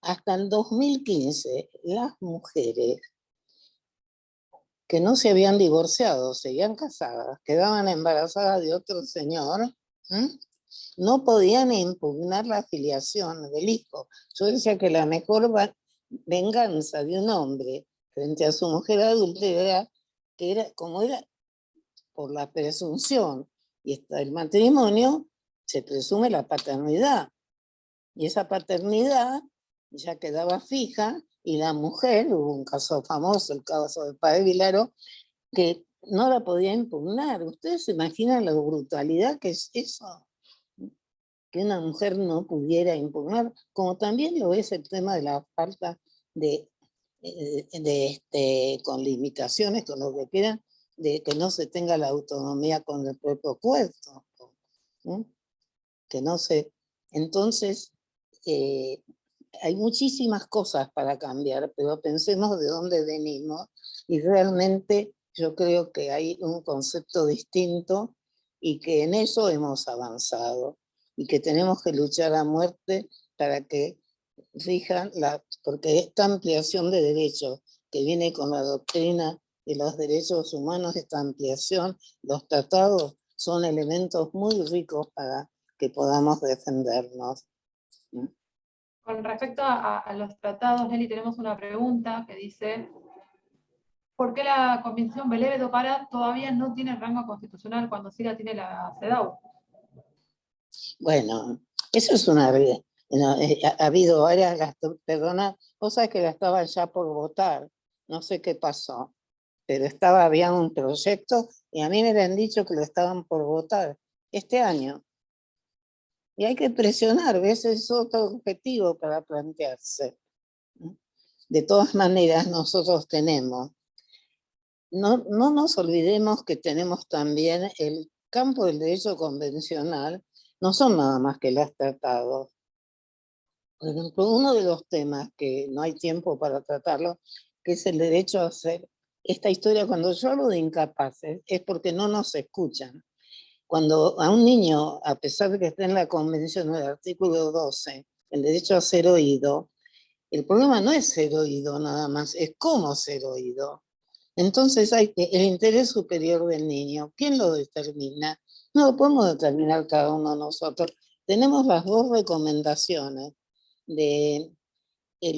hasta el 2015 las mujeres que no se habían divorciado, seguían casadas, quedaban embarazadas de otro señor, no podían impugnar la afiliación del hijo. Yo decía que la mejor venganza de un hombre frente a su mujer adulta era que era, como era por la presunción y está el matrimonio, se presume la paternidad. Y esa paternidad ya quedaba fija y la mujer, hubo un caso famoso, el caso de Padre Vilaro, que no la podía impugnar. ¿Ustedes se imaginan la brutalidad que es eso? Que una mujer no pudiera impugnar, como también lo es el tema de la falta de con limitaciones, con lo que quieran, de que no se tenga la autonomía con el propio cuerpo, ¿no? Que no se... Entonces, hay muchísimas cosas para cambiar, pero pensemos de dónde venimos y realmente yo creo que hay un concepto distinto y que en eso hemos avanzado y que tenemos que luchar a muerte para que rijan, porque esta ampliación de derechos que viene con la doctrina de los derechos humanos, esta ampliación, los tratados son elementos muy ricos para que podamos defendernos.
Con respecto a los tratados, Nelly, tenemos una pregunta que dice: ¿por qué la Convención Beleve do Pará todavía no tiene rango constitucional cuando sí la tiene la CEDAW?
Bueno, eso es una... ha habido varias, perdona, cosas que la estaban ya por votar, no sé qué pasó, pero había un proyecto y a mí me habían dicho que lo estaban por votar este año. Y hay que presionar, ¿ves? Es otro objetivo para plantearse. De todas maneras, nosotros tenemos, no nos olvidemos que tenemos también el campo del derecho convencional, no son nada más que los tratados. Por ejemplo, uno de los temas que no hay tiempo para tratarlo, que es el derecho a hacer esta historia. Cuando yo hablo de incapaces, es porque no nos escuchan. Cuando a un niño, a pesar de que esté en la convención del artículo 12, el derecho a ser oído, el problema no es ser oído nada más, es cómo ser oído. Entonces hay el interés superior del niño, ¿quién lo determina? No lo podemos determinar cada uno de nosotros. Tenemos las dos recomendaciones del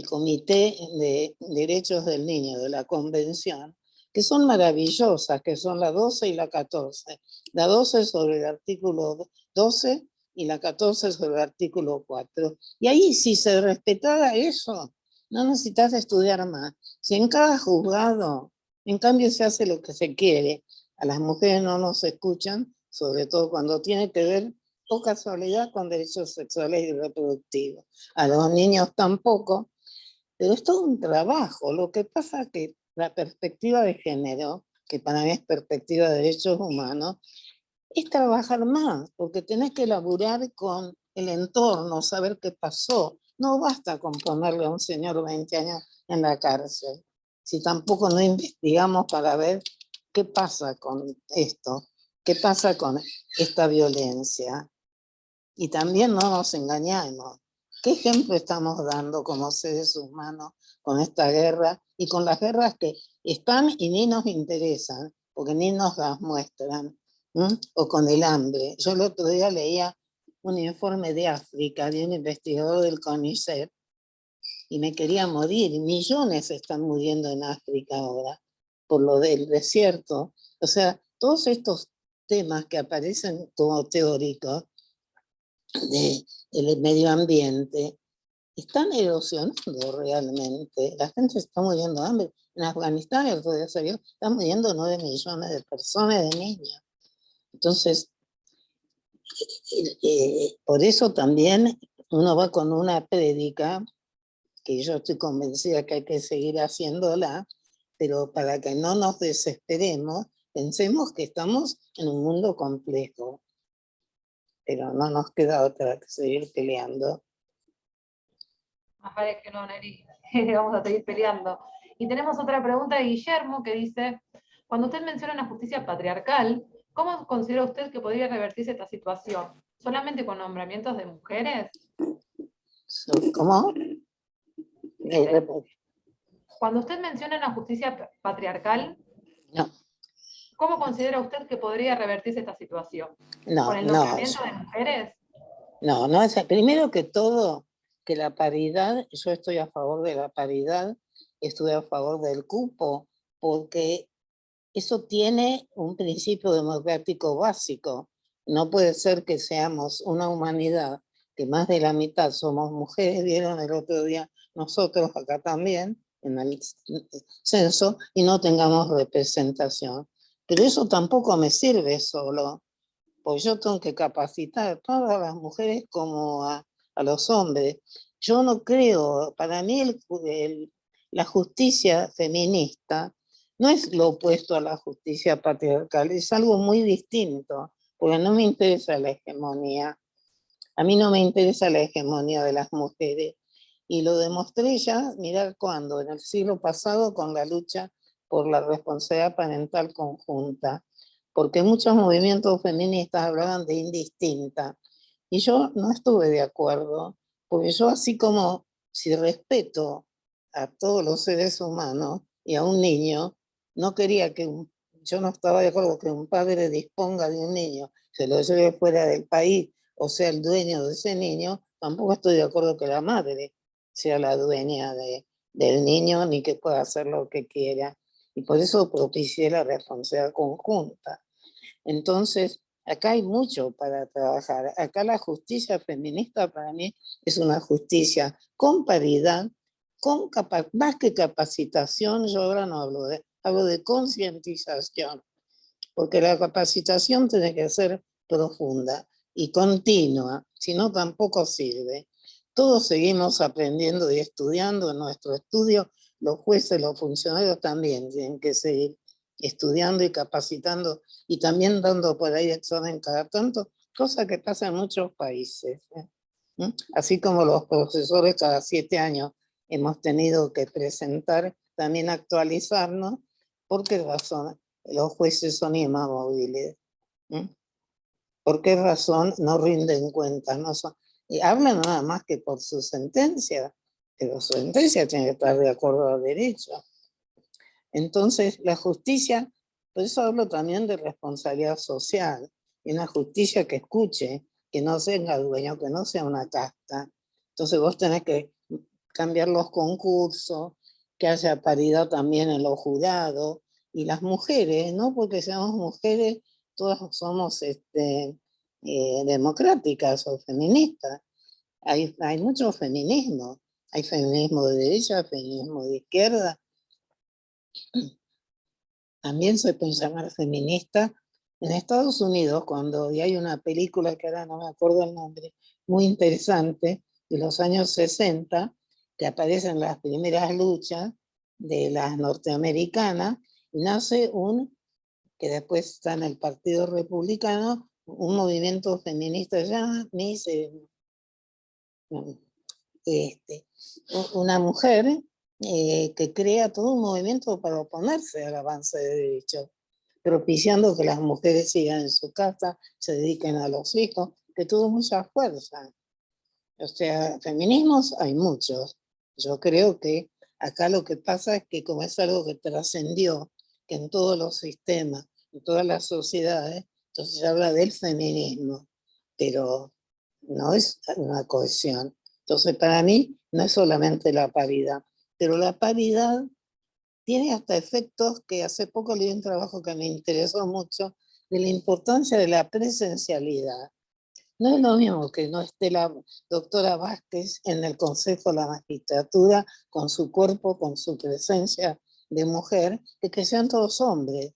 Comité de Derechos del Niño, de la Convención, que son maravillosas, que son la 12 y la 14. La 12 sobre el artículo 12 y la 14 sobre el artículo 4. Y ahí, si se respetara eso, no necesitas estudiar más. Si en cada juzgado, en cambio, se hace lo que se quiere, a las mujeres no nos escuchan, sobre todo cuando tiene que ver, o casualidad, con derechos sexuales y reproductivos. A los niños tampoco, pero es todo un trabajo. Lo que pasa es que la perspectiva de género, que para mí es perspectiva de derechos humanos, es trabajar más, porque tenés que laburar con el entorno, saber qué pasó. No basta con ponerle a un señor 20 años en la cárcel, si tampoco no investigamos para ver qué pasa con esto, qué pasa con esta violencia. Y también no nos engañamos. ¿Qué ejemplo estamos dando como seres humanos con esta guerra y con las guerras que están y ni nos interesan, porque ni nos las muestran? O con el hambre. Yo el otro día leía un informe de África de un investigador del CONICET y me quería morir. Millones están muriendo en África ahora por lo del desierto. O sea, todos estos temas que aparecen como teóricos del medio ambiente están erosionando realmente. La gente está muriendo de hambre. En Afganistán, el otro día salió, están muriendo 9 millones de personas, de niños. Entonces, por eso también uno va con una prédica, que yo estoy convencida que hay que seguir haciéndola, pero para que no nos desesperemos, pensemos que estamos en un mundo complejo, pero no nos queda otra que seguir peleando.
Más vale que no, Neri, vamos a seguir peleando. Y tenemos otra pregunta de Guillermo que dice: cuando usted menciona una justicia patriarcal, ¿cómo considera usted que podría revertirse esta situación? ¿Solamente con nombramientos de mujeres?
¿Cómo?
Cuando usted menciona una justicia patriarcal,
No,
¿cómo considera usted que podría revertirse esta situación?
no,
¿Con el
no.
nombramiento de mujeres?
No, primero que todo, que la paridad, yo estoy a favor de la paridad, estoy a favor del cupo, porque eso tiene un principio democrático básico. No puede ser que seamos una humanidad que más de la mitad somos mujeres, vieron el otro día nosotros acá también, en el censo, y no tengamos representación. Pero eso tampoco me sirve solo, pues yo tengo que capacitar a todas las mujeres como a los hombres. Yo no creo, para mí la justicia feminista no es lo opuesto a la justicia patriarcal, es algo muy distinto, porque no me interesa la hegemonía. A mí no me interesa la hegemonía de las mujeres. Y lo demostré ya, mirar cuándo, en el siglo pasado con la lucha por la responsabilidad parental conjunta, porque muchos movimientos feministas hablaban de indistinta, y yo no estuve de acuerdo, porque yo, así como si respeto a todos los seres humanos y a un niño, no quería que yo no estaba de acuerdo que un padre disponga de un niño, se lo lleve fuera del país o sea el dueño de ese niño. Tampoco estoy de acuerdo que la madre sea la dueña del niño ni que pueda hacer lo que quiera. Y por eso propicié la responsabilidad conjunta. Entonces, acá hay mucho para trabajar. Acá la justicia feminista para mí es una justicia con paridad, más que capacitación. Yo ahora no hablo de concientización, porque la capacitación tiene que ser profunda y continua, si no tampoco sirve. Todos seguimos aprendiendo y estudiando en nuestro estudio, los jueces, los funcionarios también tienen que seguir estudiando y capacitando y también dando por ahí examen cada tanto, cosa que pasa en muchos países. Así como los profesores cada 7 años hemos tenido que presentar, también actualizarnos. ¿Por qué razón los jueces son inamovibles? ¿Por qué razón no rinden cuentas? No son, y hablan nada más que por su sentencia, pero su sentencia tiene que estar de acuerdo al derecho. Entonces, la justicia, por eso hablo también de responsabilidad social, y una justicia que escuche, que no sea dueño, que no sea una casta. Entonces vos tenés que cambiar los concursos, que haya paridad también en los jurados, y las mujeres, no porque seamos mujeres, todas somos democráticas o feministas. Hay mucho feminismo, hay feminismo de derecha, feminismo de izquierda. También se puede llamar feminista. En Estados Unidos, y hay una película que ahora no me acuerdo el nombre, muy interesante, de los años 60, que aparecen las primeras luchas de las norteamericanas, y nace que después está en el Partido Republicano, un movimiento feminista ya, una mujer que crea todo un movimiento para oponerse al avance de derechos, propiciando que las mujeres sigan en su casa, se dediquen a los hijos, que tuvo mucha fuerza. O sea, feminismos hay muchos. Yo creo que acá lo que pasa es que como es algo que trascendió, que en todos los sistemas, en todas las sociedades, entonces se habla del feminismo, pero no es una cohesión. Entonces para mí no es solamente la paridad, pero la paridad tiene hasta efectos que hace poco leí un trabajo que me interesó mucho, de la importancia de la presencialidad. No es lo mismo que no esté la doctora Vázquez en el Consejo de la Magistratura con su cuerpo, con su presencia de mujer, que sean todos hombres.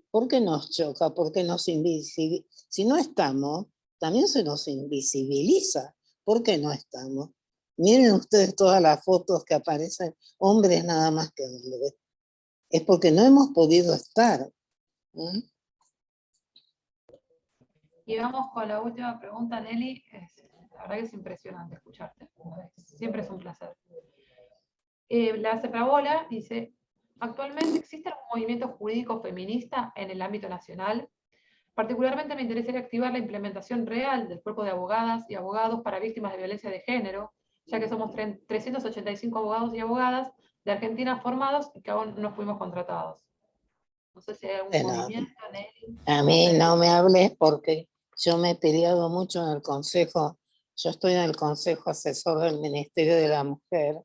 ¿Por qué nos choca? ¿Por qué nos invisibiliza? Si no estamos, también se nos invisibiliza. ¿Por qué no estamos? Miren ustedes todas las fotos que aparecen, hombres nada más que hombres. Es porque no hemos podido estar.
Y vamos con la última pregunta, Nelly. La verdad que es impresionante escucharte. Siempre es un placer. La Ceprabola dice, ¿actualmente existe algún movimiento jurídico feminista en el ámbito nacional? Particularmente me interesaría activar la implementación real del cuerpo de abogadas y abogados para víctimas de violencia de género, ya que somos 385 abogados y abogadas de Argentina formados y que aún no fuimos contratados. No sé si hay algún movimiento, Nelly.
A mí no me hables porque yo me he peleado mucho en el Consejo. Yo estoy en el Consejo Asesor del Ministerio de la Mujer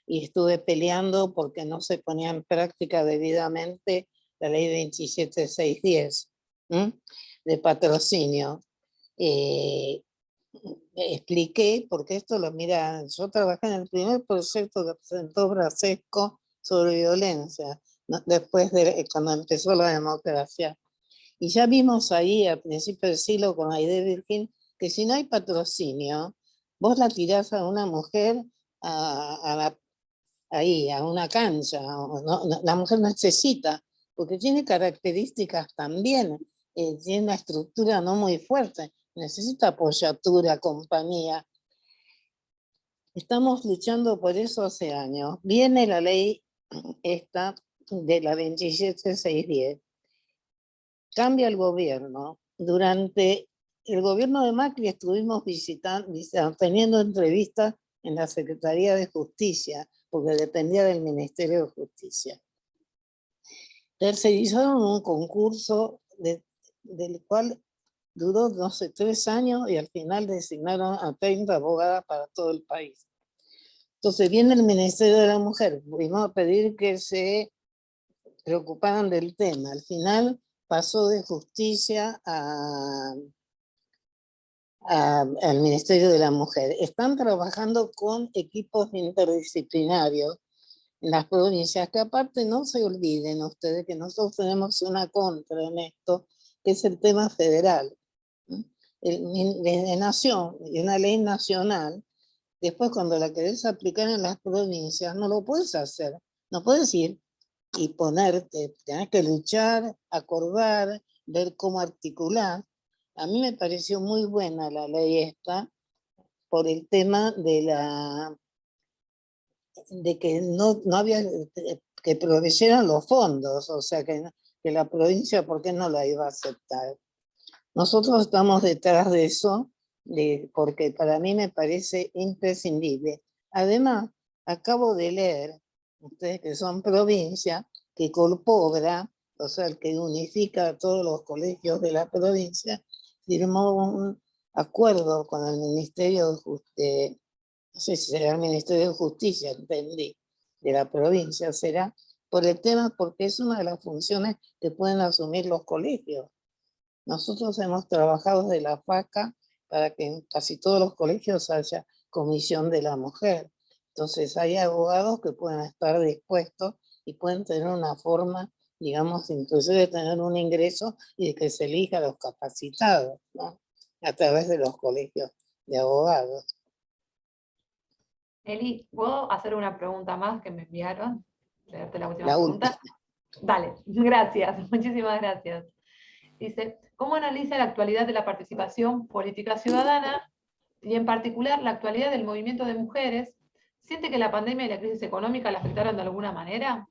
y estuve peleando porque no se ponía en práctica debidamente la ley 27610 de patrocinio. Expliqué, porque esto yo trabajé en el primer proyecto que presentó Brasesco sobre violencia, después cuando empezó la democracia. Y ya vimos ahí a principios del siglo con Aide Virgin que si no hay patrocinio, vos la tirás a una mujer ahí, a una cancha. La mujer necesita, porque tiene características también, tiene una estructura no muy fuerte, necesita apoyatura, compañía. Estamos luchando por eso hace años. Viene la ley esta de la 27610. Cambia el gobierno. Durante el gobierno de Macri estuvimos teniendo entrevistas en la Secretaría de Justicia, porque dependía del Ministerio de Justicia. Tercerizaron un concurso del cual duró, no sé, 3 años y al final designaron a 30 abogadas para todo el país. Entonces viene el Ministerio de la Mujer, fuimos a pedir que se preocuparan del tema. Al final pasó de Justicia al Ministerio de la Mujer. Están trabajando con equipos interdisciplinarios en las provincias, que aparte no se olviden ustedes que nosotros tenemos una contra en esto, que es el tema federal. De nación, y una ley nacional, después cuando la querés aplicar en las provincias, no lo puedes hacer. No puedes ir y ponerte, tenés que luchar, acordar, ver cómo articular. A mí me pareció muy buena la ley esta, por el tema de que no había, que proveyeran los fondos, o sea que la provincia, ¿por qué no la iba a aceptar? Nosotros estamos detrás de eso, porque para mí me parece imprescindible. Además, acabo de leer, ustedes que son provincia, que Colpobra, o sea, el que unifica a todos los colegios de la provincia, firmó un acuerdo con el Ministerio de Justicia, no sé si será el Ministerio de Justicia, entendí, de la provincia, será por el tema, porque es una de las funciones que pueden asumir los colegios. Nosotros hemos trabajado de la FACA para que en casi todos los colegios haya comisión de la mujer. Entonces hay abogados que pueden estar dispuestos y pueden tener una forma, digamos, inclusive de tener un ingreso y de que se elija a los capacitados, ¿no? A través de los colegios de abogados.
Eli, ¿puedo hacer una pregunta más que me enviaron? Leerte la última
La
pregunta.
última.
Dale, gracias, muchísimas gracias. Dice, ¿cómo analiza la actualidad de la participación política ciudadana y en particular la actualidad del movimiento de mujeres? ¿Siente que la pandemia y la crisis económica la afectaron de alguna manera?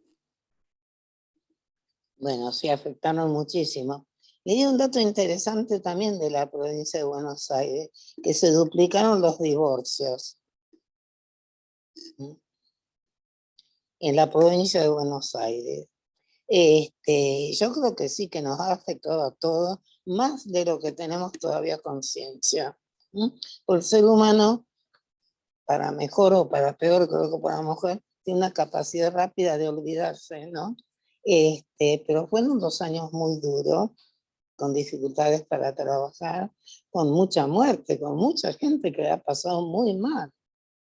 Bueno, sí, afectaron muchísimo. Y hay un dato interesante también de la provincia de Buenos Aires, que se duplicaron los divorcios en la provincia de Buenos Aires. Yo creo que sí, que nos ha afectado a todos, más de lo que tenemos todavía conciencia. Por el ser humano, para mejor o para peor, creo que para mujer, tiene una capacidad rápida de olvidarse, ¿no? Pero fueron 2 años muy duros, con dificultades para trabajar, con mucha muerte, con mucha gente que ha pasado muy mal,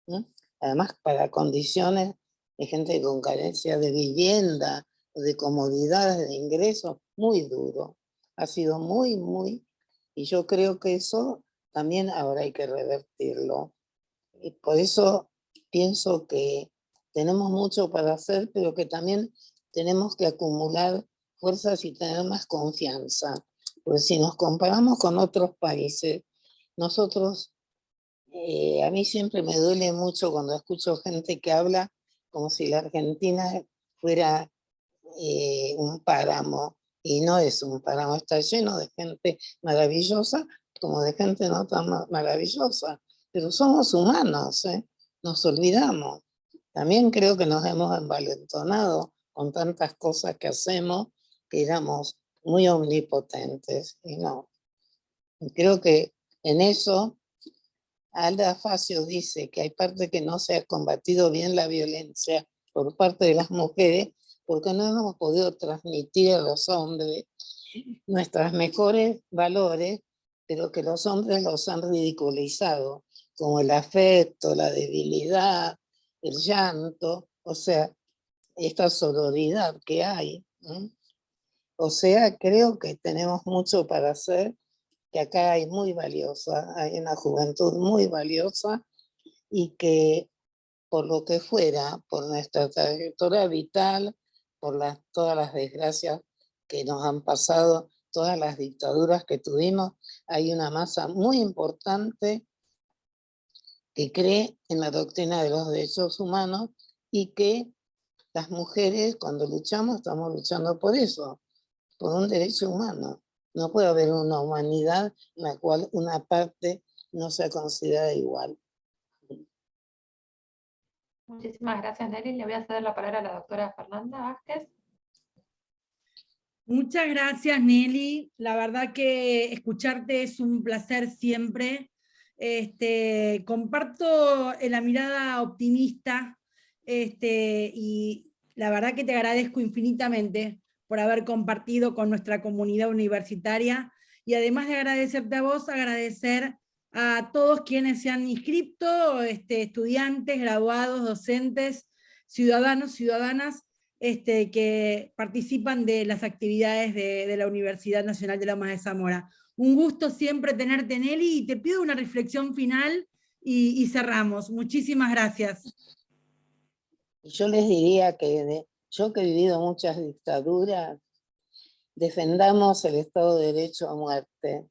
¿no? Además, para condiciones de gente con carencia de vivienda, de comodidades, de ingresos, muy duro. Ha sido muy, y yo creo que eso también ahora hay que revertirlo. Y por eso pienso que tenemos mucho para hacer, pero que también tenemos que acumular fuerzas y tener más confianza. Porque si nos comparamos con otros países, nosotros, a mí siempre me duele mucho cuando escucho gente que habla como si la Argentina fuera un páramo, y no es un páramo, está lleno de gente maravillosa como de gente no tan maravillosa, pero somos humanos, ¿eh? Nos olvidamos. También creo que nos hemos envalentonado con tantas cosas que hacemos, que éramos muy omnipotentes, y no. Creo que en eso Alda Facio dice que hay parte que no se ha combatido bien la violencia por parte de las mujeres, porque no hemos podido transmitir a los hombres nuestros mejores valores, pero que los hombres los han ridiculizado, como el afecto, la debilidad, el llanto, o sea, esta sororidad que hay. O sea, creo que tenemos mucho para hacer, que acá hay muy valiosa, hay una juventud muy valiosa, y que por lo que fuera, por nuestra trayectoria vital, por todas las desgracias que nos han pasado, todas las dictaduras que tuvimos, hay una masa muy importante que cree en la doctrina de los derechos humanos y que las mujeres cuando luchamos estamos luchando por eso, por un derecho humano. No puede haber una humanidad en la cual una parte no sea considerada igual.
Muchísimas gracias, Nelly. Le voy a ceder la palabra a la doctora Fernanda Vázquez.
Muchas gracias, Nelly. La verdad que escucharte es un placer siempre. Comparto la mirada optimista y la verdad que te agradezco infinitamente por haber compartido con nuestra comunidad universitaria y además de agradecerte a vos, agradecer a todos quienes se han inscrito, estudiantes, graduados, docentes, ciudadanos, ciudadanas, que participan de las actividades de la Universidad Nacional de Lomas de Zamora. Un gusto siempre tenerte, Nelly, y te pido una reflexión final y cerramos. Muchísimas gracias.
Y yo les diría que yo que he vivido muchas dictaduras, defendamos el Estado de Derecho a muerte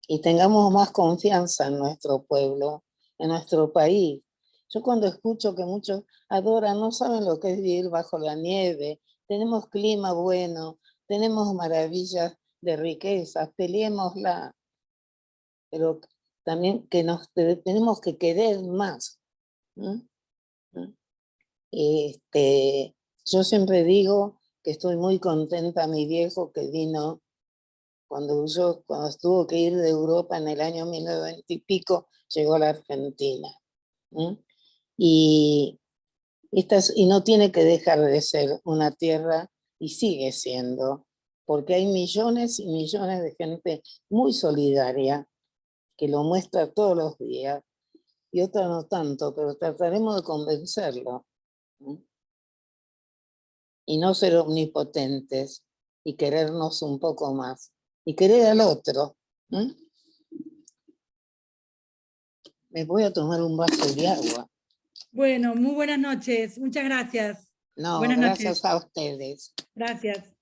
y tengamos más confianza en nuestro pueblo, en nuestro país. Yo cuando escucho que muchos adoran, no saben lo que es vivir bajo la nieve, tenemos clima bueno, tenemos maravillas de riquezas, peleémosla, pero también que tenemos que querer más. Yo siempre digo que estoy muy contenta, mi viejo que vino cuando estuvo que ir de Europa en el año 1920 y pico, llegó a la Argentina. Y no tiene que dejar de ser una tierra, y sigue siendo, porque hay millones y millones de gente muy solidaria que lo muestra todos los días, y otra no tanto, pero trataremos de convencerlo. Y no ser omnipotentes, y querernos un poco más, y querer al otro. Me voy a tomar un vaso de agua.
Bueno, muy buenas noches. Muchas gracias.
No,
Buenas
gracias
noches.
a ustedes.
Gracias.